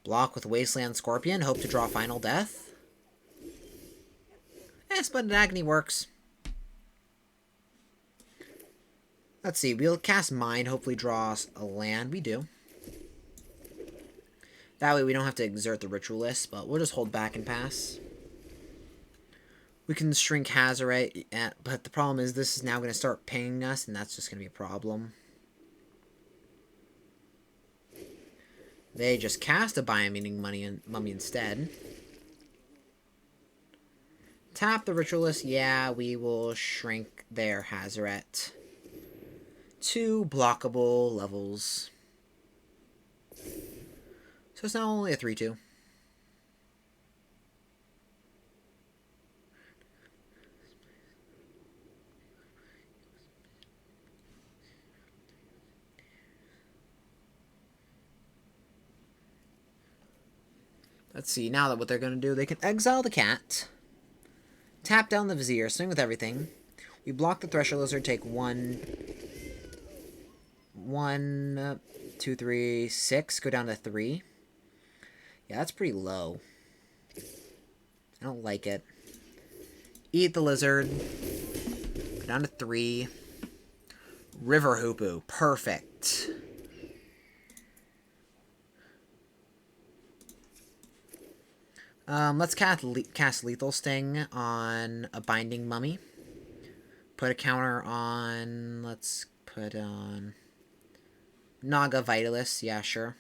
Block with Wasteland Scorpion, hope to draw Final Death. Splendid Agony works. Let's see, we'll cast Mine, hopefully draw us a land. We do. That way we don't have to exert the Ritualist, but we'll just hold back and pass. We can shrink Hazoret, but the problem is this is now going to start pinging us, and that's just going to be a problem. They just cast a Biomuting Mummy instead. Tap the Ritualist. Yeah, we will shrink their Hazoret to blockable levels. So it's now only a 3/2. Let's see, now that what they're going to do, they can exile the cat, tap down the Vizier, swing with everything. We block the Thresher Lizard, take 1, 2, 3, 6, go down to 3. Yeah, that's pretty low. I don't like it. Eat the Lizard, go down to 3. River Hoopoe, perfect. Let's cast Lethal Sting on a Binding Mummy. Put a counter on... Let's put on... Naga Vitalis. Yeah, sure.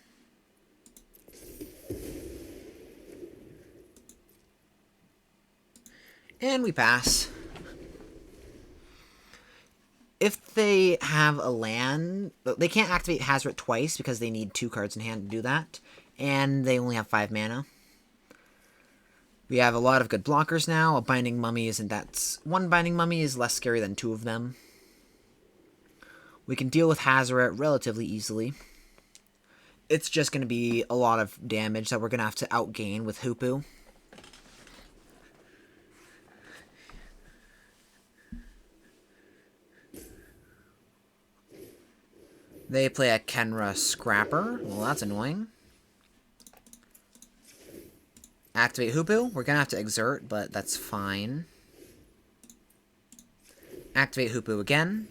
And we pass. If they have a land... They can't activate Hazoret twice because they need 2 cards in hand to do that. And they only have 5 mana. We have a lot of good blockers now. A Binding Mummy isn't that... One Binding Mummy is less scary than 2 of them. We can deal with Hazoret relatively easily. It's just going to be a lot of damage that we're going to have to outgain with Hoopoe. They play a Kenra Scrapper. Well, that's annoying. Activate Hoopoe. We're going to have to exert, but that's fine. Activate Hoopoe again.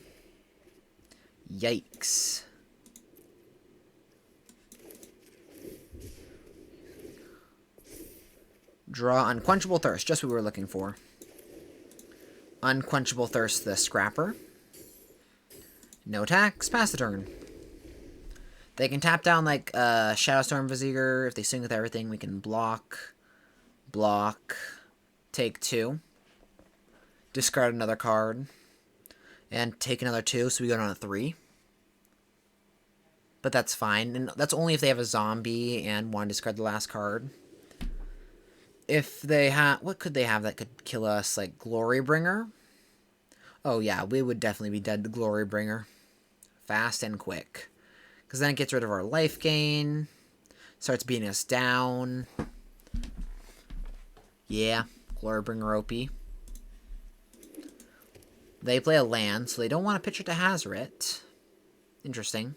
Yikes. Draw Unquenchable Thirst, just what we were looking for. Unquenchable Thirst the Scrapper. No attacks, pass the turn. They can tap down like Shadowstorm Vizier. If they swing with everything, we can block, take 2. Discard another card. And take another 2, so we go down to 3. But that's fine. And that's only if they have a zombie and want to discard the last card. If they have... What could they have that could kill us? Like Glorybringer? Oh yeah, we would definitely be dead to Glorybringer. Fast and quick. Because then it gets rid of our life gain. Starts beating us down. Yeah, Glorybringer OP. They play a land, so they don't want to pitch it to Hazoret. Interesting.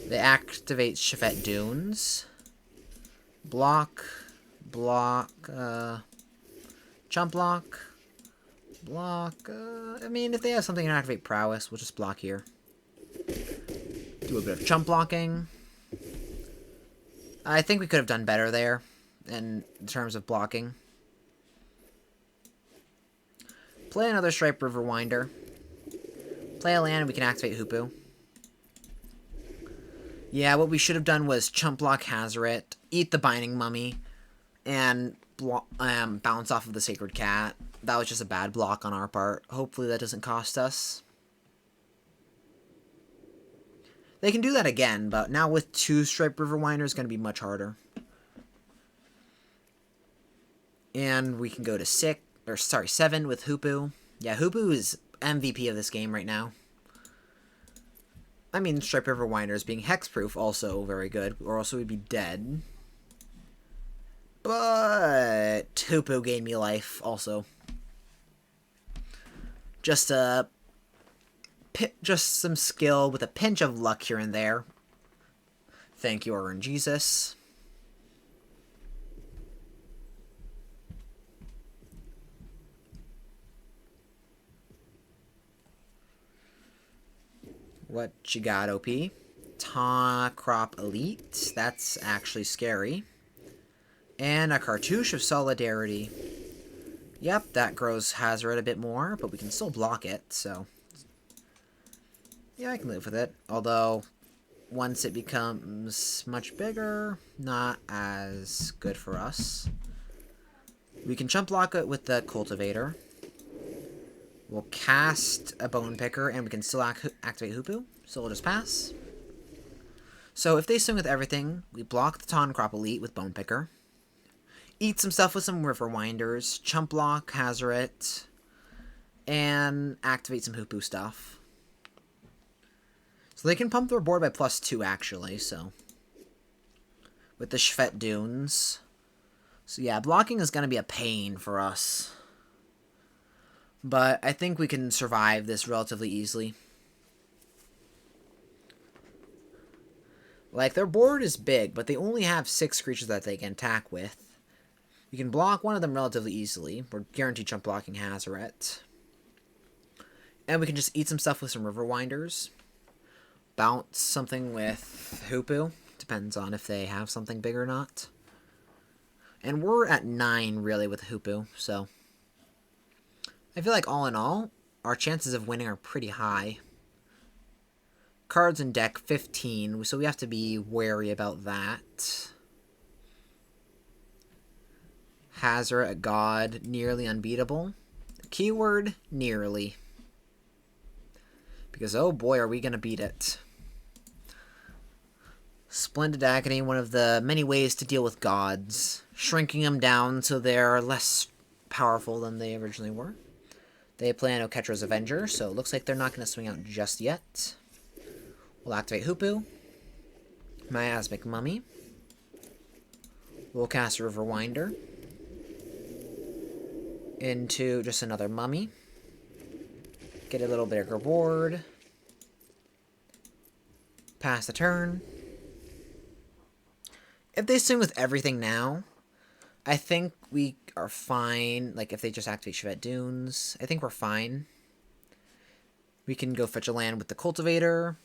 They activate Chefette Dunes. Block. Chump block. I mean, if they have something to activate Prowess, we'll just block here. Do a bit of chump blocking. I think we could have done better there in terms of blocking. Play another Stripe Riverwinder. Play a land and we can activate Hoopu. Yeah, what we should have done was chump block Hazoret, eat the Binding Mummy, and bounce off of the Sacred Cat. That was just a bad block on our part. Hopefully that doesn't cost us. They can do that again, but now with 2 Stripe Riverwinder is going to be much harder. And we can go to 7 with Hoopu. Yeah, Hoopu is MVP of this game right now. I mean, Stripe Riverwinders being hexproof also very good, or else we'd be dead. But Hoopu gave me life also. Just some skill with a pinch of luck here and there. Thank you, RNGesus. What you got, OP? Crop Elite. That's actually scary. And a Cartouche of Solidarity. Yep, that grows Hazoret a bit more, but we can still block it, so... yeah, I can live with it. Although, once it becomes much bigger, not as good for us. We can chump block it with the Cultivator. We'll cast a Bone Picker, and we can still activate Hoopu, so we'll just pass. So if they swing with everything, we block the Crop Elite with Bone Picker. Eat some stuff with some Riverwinders, chump block Hazoret, and activate some Hoopu stuff. So they can pump their board by +2, actually, so. With the Shvet Dunes. So yeah, blocking is going to be a pain for us. But I think we can survive this relatively easily. Like, their board is big, but they only have 6 creatures that they can attack with. We can block one of them relatively easily. We're guaranteed chump blocking Hazoret. And we can just eat some stuff with some Riverwinders. Bounce something with Hoopu. Depends on if they have something big or not. And we're at 9, really, with Hoopu, so... I feel like, all in all, our chances of winning are pretty high. Cards in deck, 15, so we have to be wary about that. Hazoret, God, nearly unbeatable. Keyword, nearly. Because, oh boy, are we going to beat it. Splendid Agony, one of the many ways to deal with gods. Shrinking them down so they're less powerful than they originally were. They play an Oketra's Avenger, so it looks like they're not going to swing out just yet. We'll activate Hoopu. Miasmic Mummy. We'll cast Riverwinder. Into just another Mummy. Get a little bigger board. Pass the turn. If they swing with everything now, I think we are fine. Like, if they just activate Shvet Dunes, I think we're fine. We can go fetch a land with the Cultivator.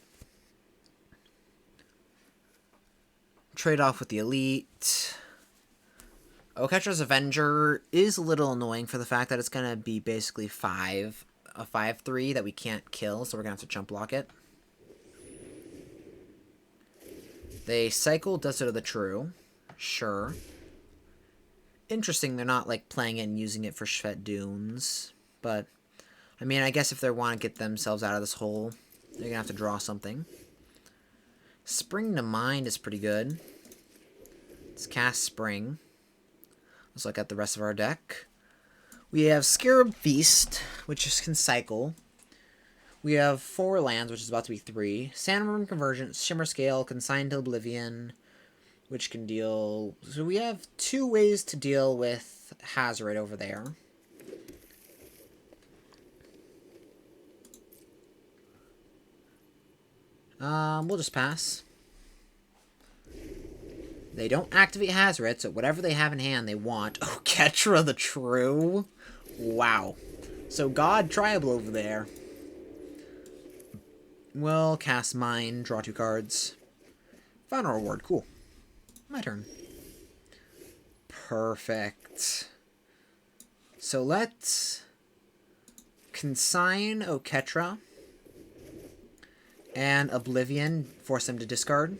Trade off with the Elite. Oketra's Avenger is a little annoying for the fact that it's going to be basically a 5/3 that we can't kill, so we're going to have to chump block it. They cycle Desert of the True. Sure. Interesting they're not, like, playing it and using it for Shvet Dunes. But, I mean, I guess if they want to get themselves out of this hole, they're going to have to draw something. Spring to Mind is pretty good. Let's cast Spring. Let's look at the rest of our deck. We have Scarab Feast, which can cycle. We have 4 lands, which is about to be 3. Sandworm Convergence, Shimmer Scale, Consigned to Oblivion, which can deal... So we have 2 ways to deal with Hazoret over there. We'll just pass. They don't activate Hazoret, so whatever they have in hand they want. Oh, Ketra the True. Wow. So God Tribal over there. Well, cast Mine, draw 2 cards. Final reward, cool. My turn. Perfect. So let's consign Oketra and Oblivion, force them to discard.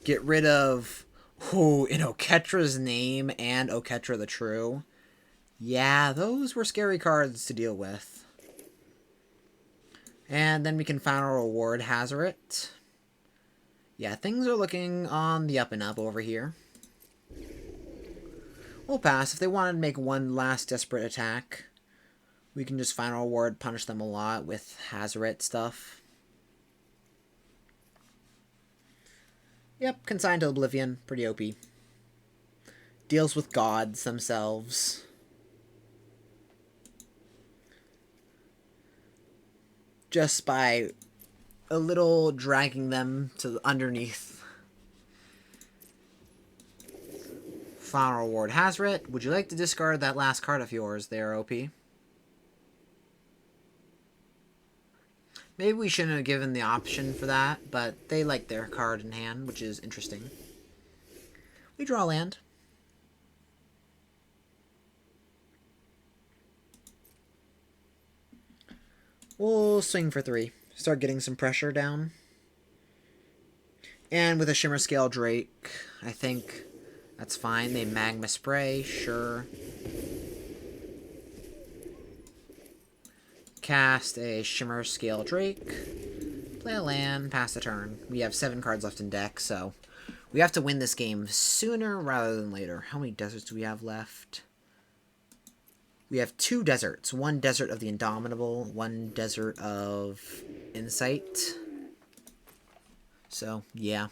Get rid of, in Oketra's name and Oketra the True. Yeah, those were scary cards to deal with. And then we can final reward Hazoret. Yeah, things are looking on the up and up over here. We'll pass. If they wanted to make one last desperate attack, we can just final reward, punish them a lot with Hazoret stuff. Yep, consigned to Oblivion. Pretty OP. Deals with gods themselves. Just by a little dragging them to underneath. Final reward Hazoret. Would you like to discard that last card of yours there, OP? Maybe we shouldn't have given the option for that, but they like their card in hand, which is interesting. We draw land. We'll swing for 3. Start getting some pressure down. And with a Shimmer Scale Drake, I think that's fine. They Magma Spray, sure. Cast a Shimmer Scale Drake. Play a land, pass the turn. We have 7 cards left in deck, so we have to win this game sooner rather than later. How many deserts do we have left? We have 2 deserts. 1 Desert of the Indomitable, 1 Desert of Insight. So, yeah.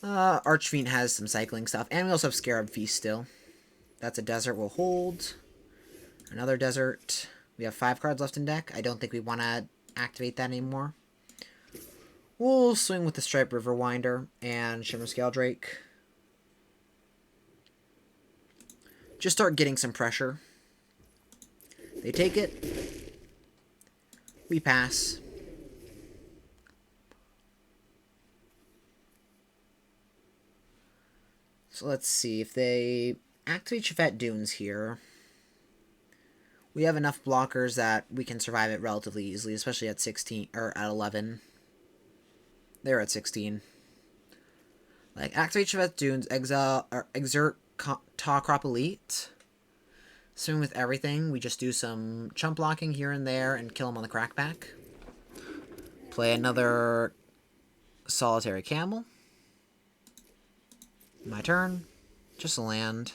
Archfiend has some cycling stuff. And we also have Scarab Feast still. That's a desert we'll hold. Another desert. We have 5 cards left in deck. I don't think we want to activate that anymore. We'll swing with the Striped Riverwinder and Shimmer Scale Drake. Just start getting some pressure. They take it. We pass. So let's see if they activate Chafet Dunes here. We have enough blockers that we can survive it relatively easily, especially at 16 or at 11. They're at 16. Like activate Chafet Dunes, exile or exert Taw Crop Elite. Swing with everything. We just do some chump blocking here and there and kill him on the crackback. Play another Solitary Camel. My turn. Just a land.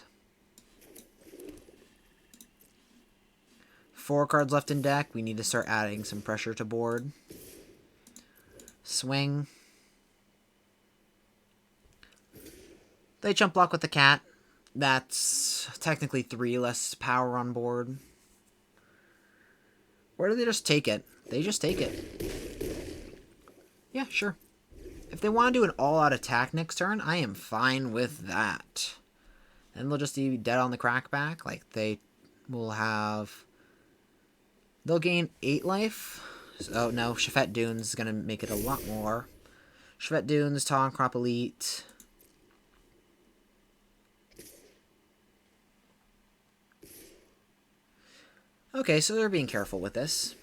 4 cards left in deck. We need to start adding some pressure to board. Swing. They chump block with the cat. That's technically 3 less power on board. Or do they just take it? They just take it. Yeah, sure. If they want to do an all-out attack next turn, I am fine with that. And they'll just be dead on the crackback. Like, they will have... They'll gain 8 life. So, no, Chafet Dunes is going to make it a lot more. Chafet Dunes, Taw Crop Elite. Okay, so they're being careful with this.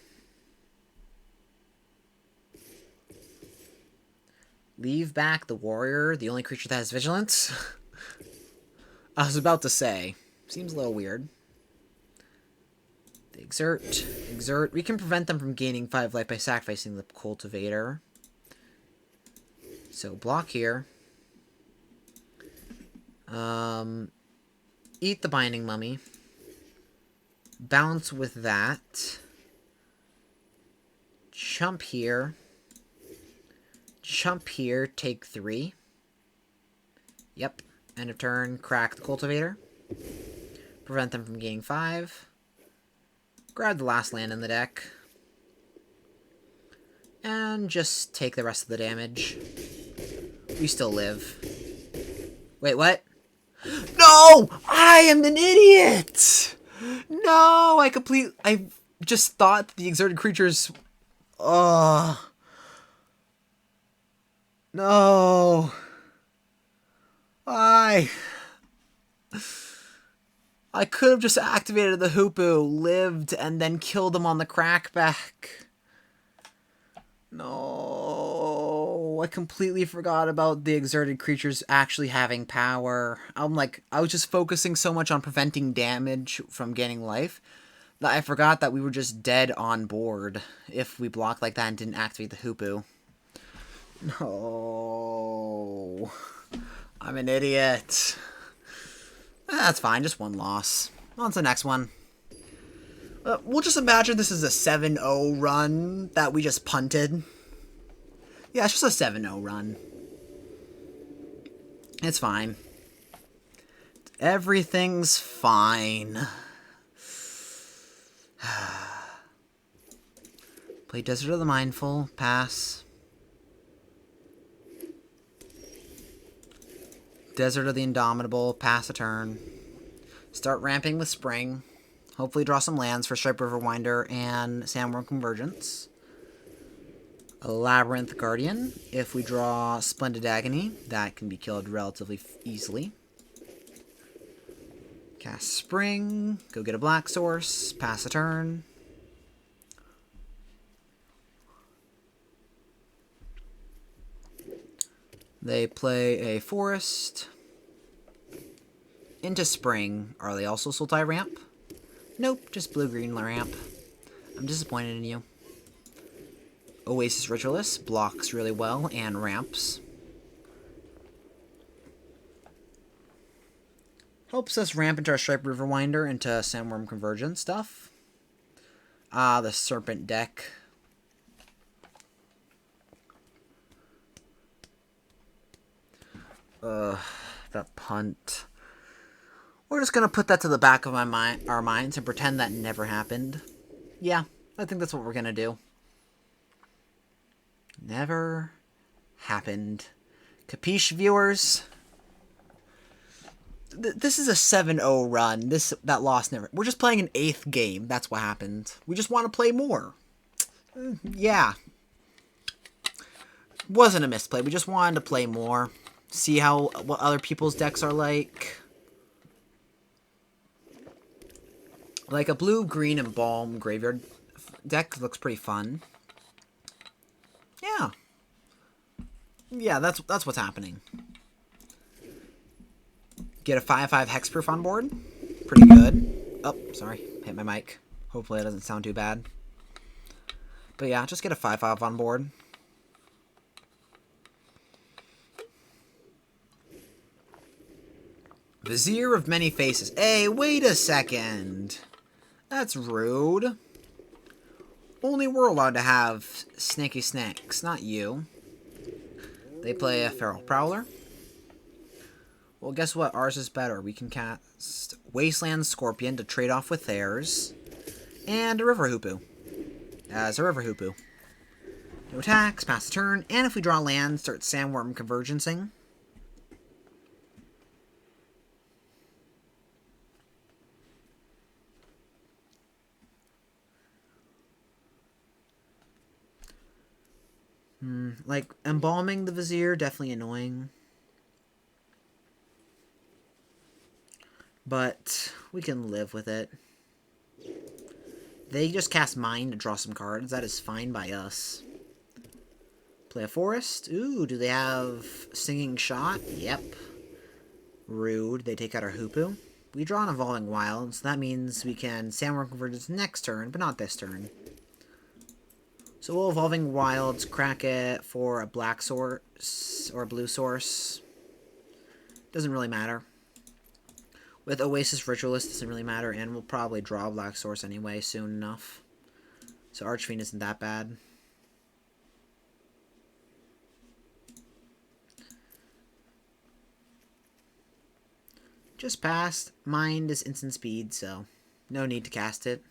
Leave back the warrior, the only creature that has vigilance. I was about to say. Seems a little weird. They exert. Exert. We can prevent them from gaining 5 life by sacrificing the cultivator. So block here. Eat the binding mummy. Bounce with that. Chump here. Chump here, take 3. Yep. End of turn, crack the cultivator. Prevent them from gaining 5. Grab the last land in the deck. And just take the rest of the damage. We still live. Wait, what? No! I am an idiot! No! I just thought the exerted creatures... Ugh. No! Why? I could have just activated the Hoopu, lived, and then killed him on the crackback. No, I completely forgot about the exerted creatures actually having power. I was just focusing so much on preventing damage from gaining life that I forgot that we were just dead on board if we blocked like that and didn't activate the Hoopu. No, I'm an idiot. That's fine, just one loss. On to the next one. We'll just imagine this is a 7-0 run that we just punted. Yeah, it's just a 7-0 run. It's fine. Everything's fine. Play Desert of the Mindful. Pass. Desert of the Indomitable. Pass a turn. Start ramping with Spring. Hopefully draw some lands for Stripe River Winder and Sandworm Convergence. A Labyrinth Guardian. If we draw Splendid Agony, that can be killed relatively easily. Cast Spring. Go get a black source. Pass a turn. They play a Forest. Into Spring. Are they also Sultai Ramp? Nope, just blue-green ramp. I'm disappointed in you. Oasis Ritualist blocks really well and ramps. Helps us ramp into our Stripe River Winder into Sandworm Convergence stuff. The Serpent deck. That Punt. We're just gonna put that to the back of our minds and pretend that never happened. Yeah, I think that's what we're gonna do. Never happened. Capiche, viewers? This is a 7-0 run. That loss never... We're just playing an 8th game. That's what happened. We just want to play more. Yeah. Wasn't a misplay. We just wanted to play more. See what other people's decks are like. Like a blue, green, and balm graveyard deck looks pretty fun. Yeah. Yeah, that's what's happening. Get a 5/5 hexproof on board. Pretty good. Oh, sorry. Hit my mic. Hopefully it doesn't sound too bad. But yeah, just get a 5/5 on board. Vizier of Many Faces. Hey, wait a second. That's rude. Only we're allowed to have snaky snacks, not you. They play a Feral Prowler. Well, guess what? Ours is better. We can cast Wasteland Scorpion to trade off with theirs. And a River Hoopu. As a River Hoopu. No attacks, pass the turn, and if we draw land, start Sandworm Convergencing. Like, embalming the Vizier, definitely annoying. But we can live with it. They just cast Mine to draw some cards. That is fine by us. Play a Forest. Ooh, do they have Singing Shot? Yep. Rude. They take out our Hoopu. We draw an Evolving Wild, so that means we can Sandworm Convergence next turn, but not this turn. So we'll Evolving Wilds, crack it for a black source or a blue source. Doesn't really matter. With Oasis Ritualist, doesn't really matter, and we'll probably draw a black source anyway soon enough. So Archfiend isn't that bad. Just passed. Mind is instant speed, so no need to cast it.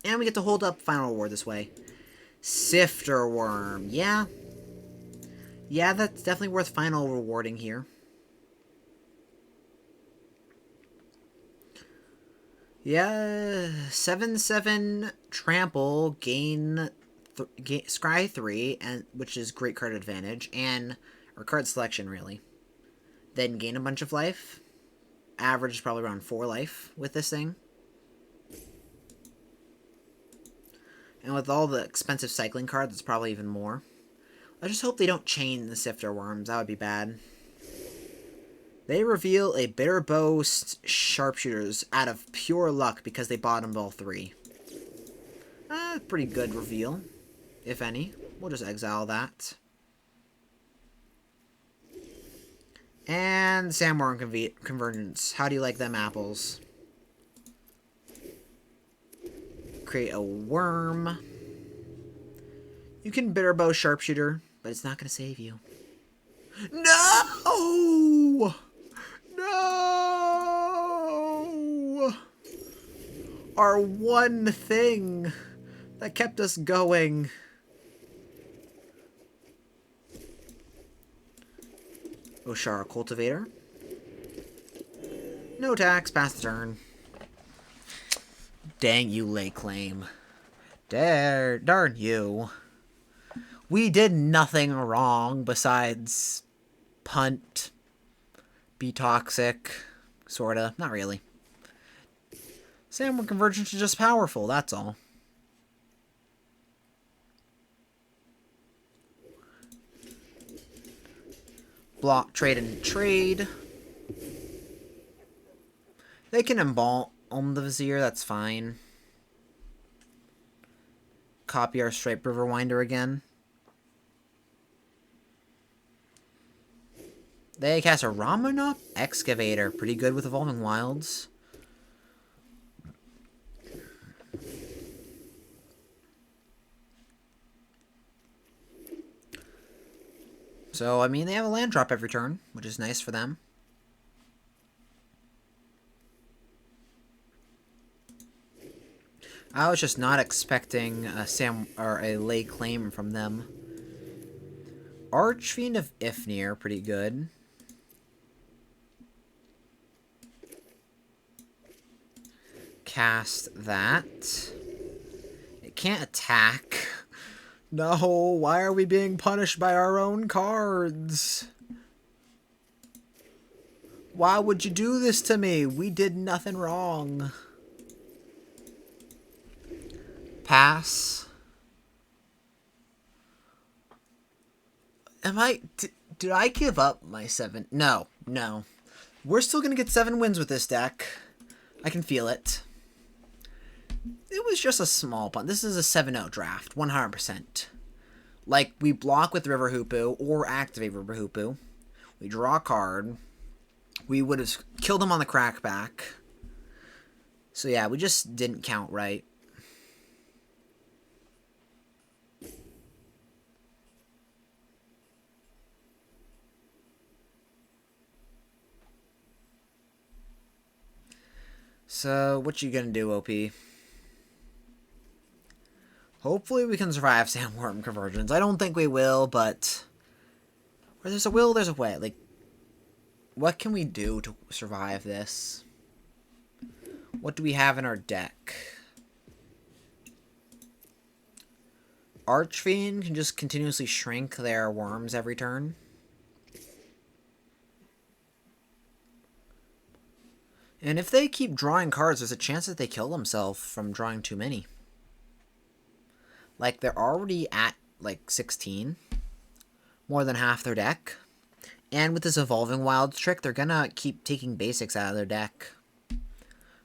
And we get to hold up Final Reward this way. Sifter Worm. Yeah. Yeah, that's definitely worth final rewarding here. Yeah, 7/7 trample, gain scry 3, and which is great card advantage, or card selection, really. Then gain a bunch of life. Average is probably around 4 life with this thing. And with all the expensive cycling cards, it's probably even more. I just hope they don't chain the Sifter Worms. That would be bad. They reveal a Bitter Bow Sharpshooters out of pure luck because they bottomed all 3. Pretty good reveal, if any. We'll just exile that. And Sandworm Convergence. How do you like them apples? Create a worm. You can Bitter Bow Sharpshooter, but it's not going to save you. No! No! Our one thing that kept us going. Oshara Cultivator. No tax, pass the turn. Dang you, lay claim. Darn you. We did nothing wrong besides punt, be toxic, sorta. Not really. Sandworm Convergence is just powerful, that's all. Block, trade, and trade. They can embalm the Vizier, that's fine. Copy our Stripe Riverwinder again. They cast a Ramunap Excavator. Pretty good with Evolving Wilds. So, I mean, they have a land drop every turn, which is nice for them. I was just not expecting a lay claim from them. Archfiend of Ifnir, pretty good. Cast that. It can't attack. No, why are we being punished by our own cards? Why would you do this to me? We did nothing wrong. Pass. Did I give up my 7? No. We're still going to get 7 wins with this deck. I can feel it. It was just a small punt. This is a 7-0 draft, 100%. Like, we block with River Hoopu or activate River Hoopu. We draw a card. We would have killed him on the crackback. So yeah, we just didn't count right. So, what you gonna do, OP? Hopefully we can survive Sandworm Convergence. I don't think we will, but where there's a will, there's a way. Like, what can we do to survive this? What do we have in our deck? Archfiend can just continuously shrink their worms every turn. And if they keep drawing cards, there's a chance that they kill themselves from drawing too many. Like, they're already at, like, 16. More than half their deck. And with this Evolving Wilds trick, they're gonna keep taking basics out of their deck.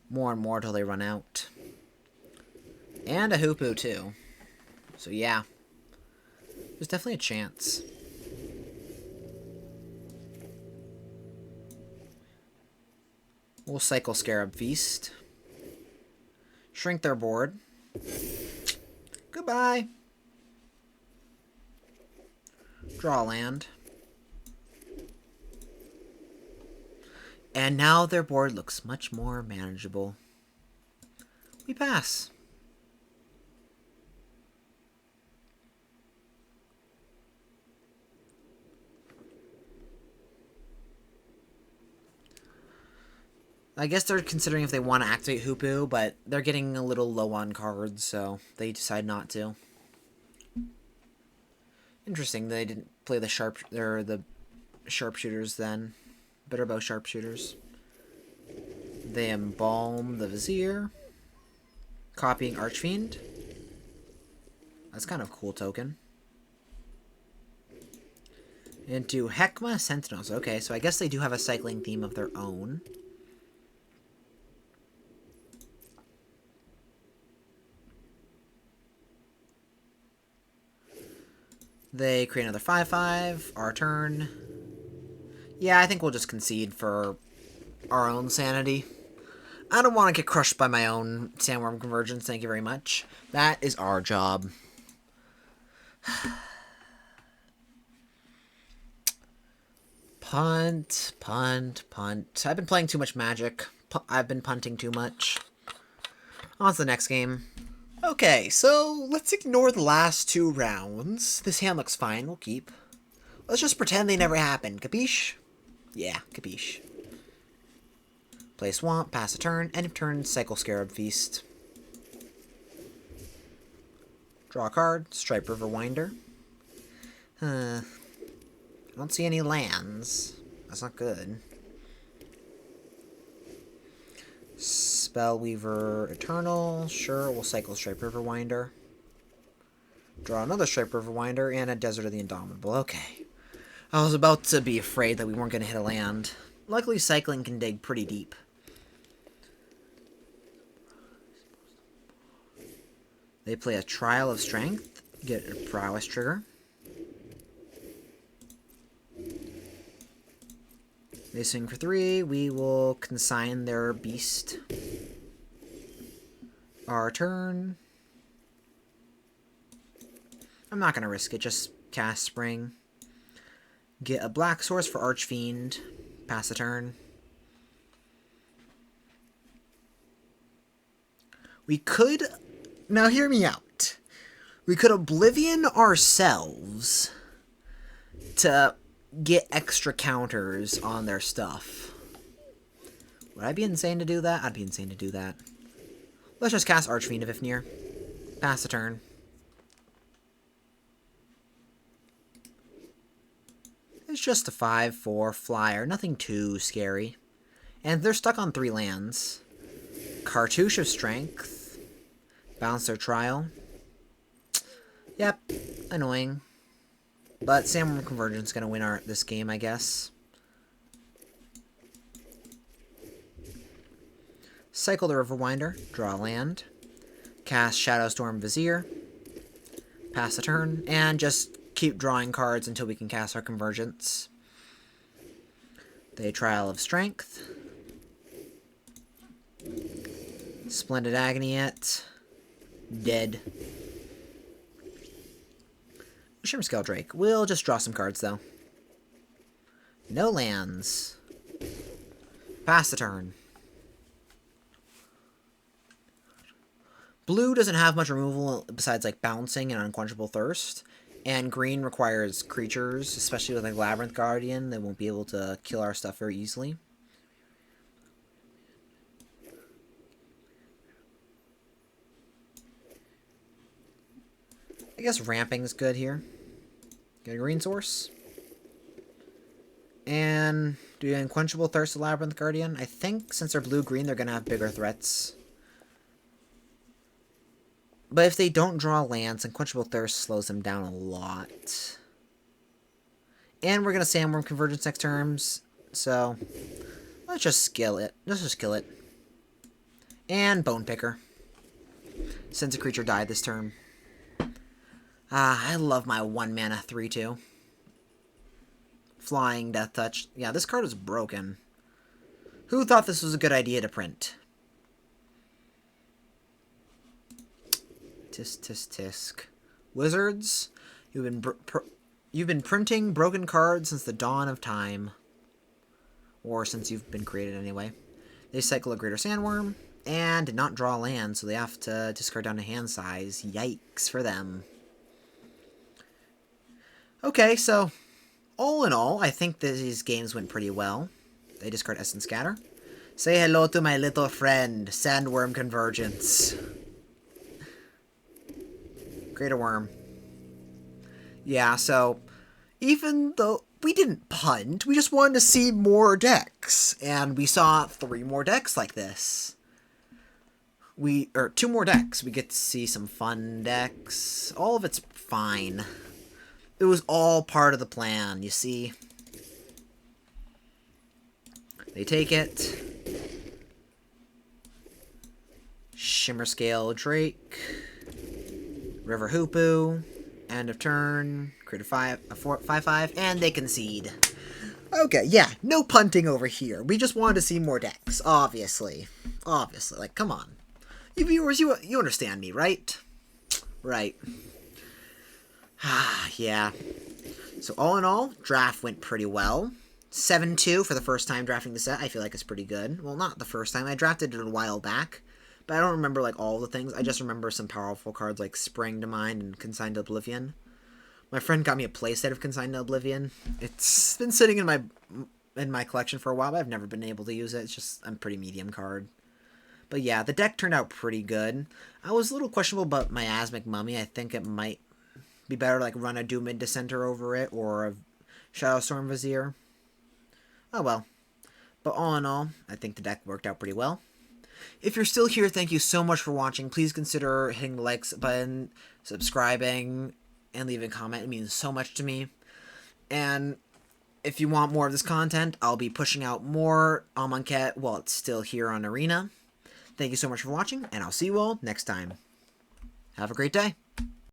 More and more till they run out. And a Hoopu, too. So, yeah. There's definitely a chance. We'll cycle Scarab Feast. Shrink their board. Goodbye. Draw land. And now their board looks much more manageable. We pass. I guess they're considering if they want to activate Hoopu, but they're getting a little low on cards, so they decide not to. Interesting, they didn't play the sharpshooters then. Bitterbow sharpshooters. They embalm the Vizier. Copying Archfiend. That's kind of a cool token. Into Hekma Sentinels. Okay, so I guess they do have a cycling theme of their own. They create another 5/5. Our turn. Yeah, I think we'll just concede for our own sanity. I don't want to get crushed by my own Sandworm Convergence, thank you very much. That is our job. Punt, punt, punt. I've been playing too much Magic. I've been punting too much. On to the next game. Okay, so let's ignore the last 2 rounds. This hand looks fine, we'll keep. Let's just pretend they never happened, capiche? Yeah, capiche. Play Swamp, pass a turn, end of turn, cycle Scarab Feast. Draw a card, Stripe River Winder. I don't see any lands. That's not good. Spellweaver Eternal. Sure, we'll cycle Stripe River Winder. Draw another Stripe River Winder and a Desert of the Indomitable. Okay. I was about to be afraid that we weren't going to hit a land. Luckily, cycling can dig pretty deep. They play a Trial of Strength. Get a Prowess trigger. They swing for 3. We will consign their beast. Our turn. I'm not going to risk it. Just cast Spring. Get a black source for Archfiend. Pass the turn. We could... Now hear me out. We could Oblivion ourselves to get extra counters on their stuff. Would I be insane to do that? I'd be insane to do that. Let's just cast Archfiend of Ifnir. Pass the turn. It's just a 5/4 flyer. Nothing too scary. And they're stuck on 3 lands. Cartouche of Strength. Bounce their Trial. Yep. Annoying. But Sandworm Convergence is going to win this game, I guess. Cycle the Riverwinder. Draw a land. Cast Shadowstorm Vizier. Pass the turn. And just keep drawing cards until we can cast our Convergence. They Trial of Strength. Splendid Agony it. Dead. Shimmerscale Drake. We'll just draw some cards, though. No lands. Pass the turn. Blue doesn't have much removal besides, like, Bouncing and Unquenchable Thirst. And green requires creatures, especially with, like, Labyrinth Guardian. They won't be able to kill our stuff very easily. I guess Ramping's good here. Get a green source. And do you Unquenchable Thirst to Labyrinth Guardian? I think since they're blue-green, they're going to have bigger threats. But if they don't draw lands, Unquenchable Thirst slows them down a lot. And we're going to Sandworm Convergence next turns, so let's just skill it. Let's just kill it. And Bone Picker. Since a creature died this turn. I love my 1-mana 3/2. Flying Death Touch. Yeah, this card is broken. Who thought this was a good idea to print? Tisk, tisk, tisk. Wizards, you've been printing broken cards since the dawn of time. Or since you've been created anyway. They cycle a Greater Sandworm, and did not draw land, so they have to discard down to hand size. Yikes for them. Okay, so all in all, I think that these games went pretty well. They discard Essence Scatter. Say hello to my little friend, Sandworm Convergence. Greater Worm. Yeah, so even though we didn't punt, we just wanted to see more decks, and we saw 3 more decks like this. Or 2 more decks. We get to see some fun decks. All of it's fine. It was all part of the plan, you see. They take it. Shimmer Scale Drake. River Hoopu. End of turn. Create a 5/5, and they concede. Okay, yeah, no punting over here. We just wanted to see more decks, obviously. Obviously, like, come on. You viewers, you understand me, right? Right. Yeah. So all in all, draft went pretty well. 7-2 for the first time drafting the set. I feel like it's pretty good. Well, not the first time. I drafted it a while back, but I don't remember like all the things. I just remember some powerful cards like Spring to Mind and Consigned to Oblivion. My friend got me a playset of Consigned to Oblivion. It's been sitting in my collection for a while, but I've never been able to use it. It's just a pretty medium card. But yeah, the deck turned out pretty good. I was a little questionable about Miasmic Mummy. I think it might be better to like run a Doomid Dissenter over it or a Shadowstorm Vizier. Oh well. But all in all, I think the deck worked out pretty well. If you're still here, thank you so much for watching. Please consider hitting the likes button, subscribing, and leaving a comment. It means so much to me. And if you want more of this content, I'll be pushing out more Amonkhet while it's still here on Arena. Thank you so much for watching, and I'll see you all next time. Have a great day.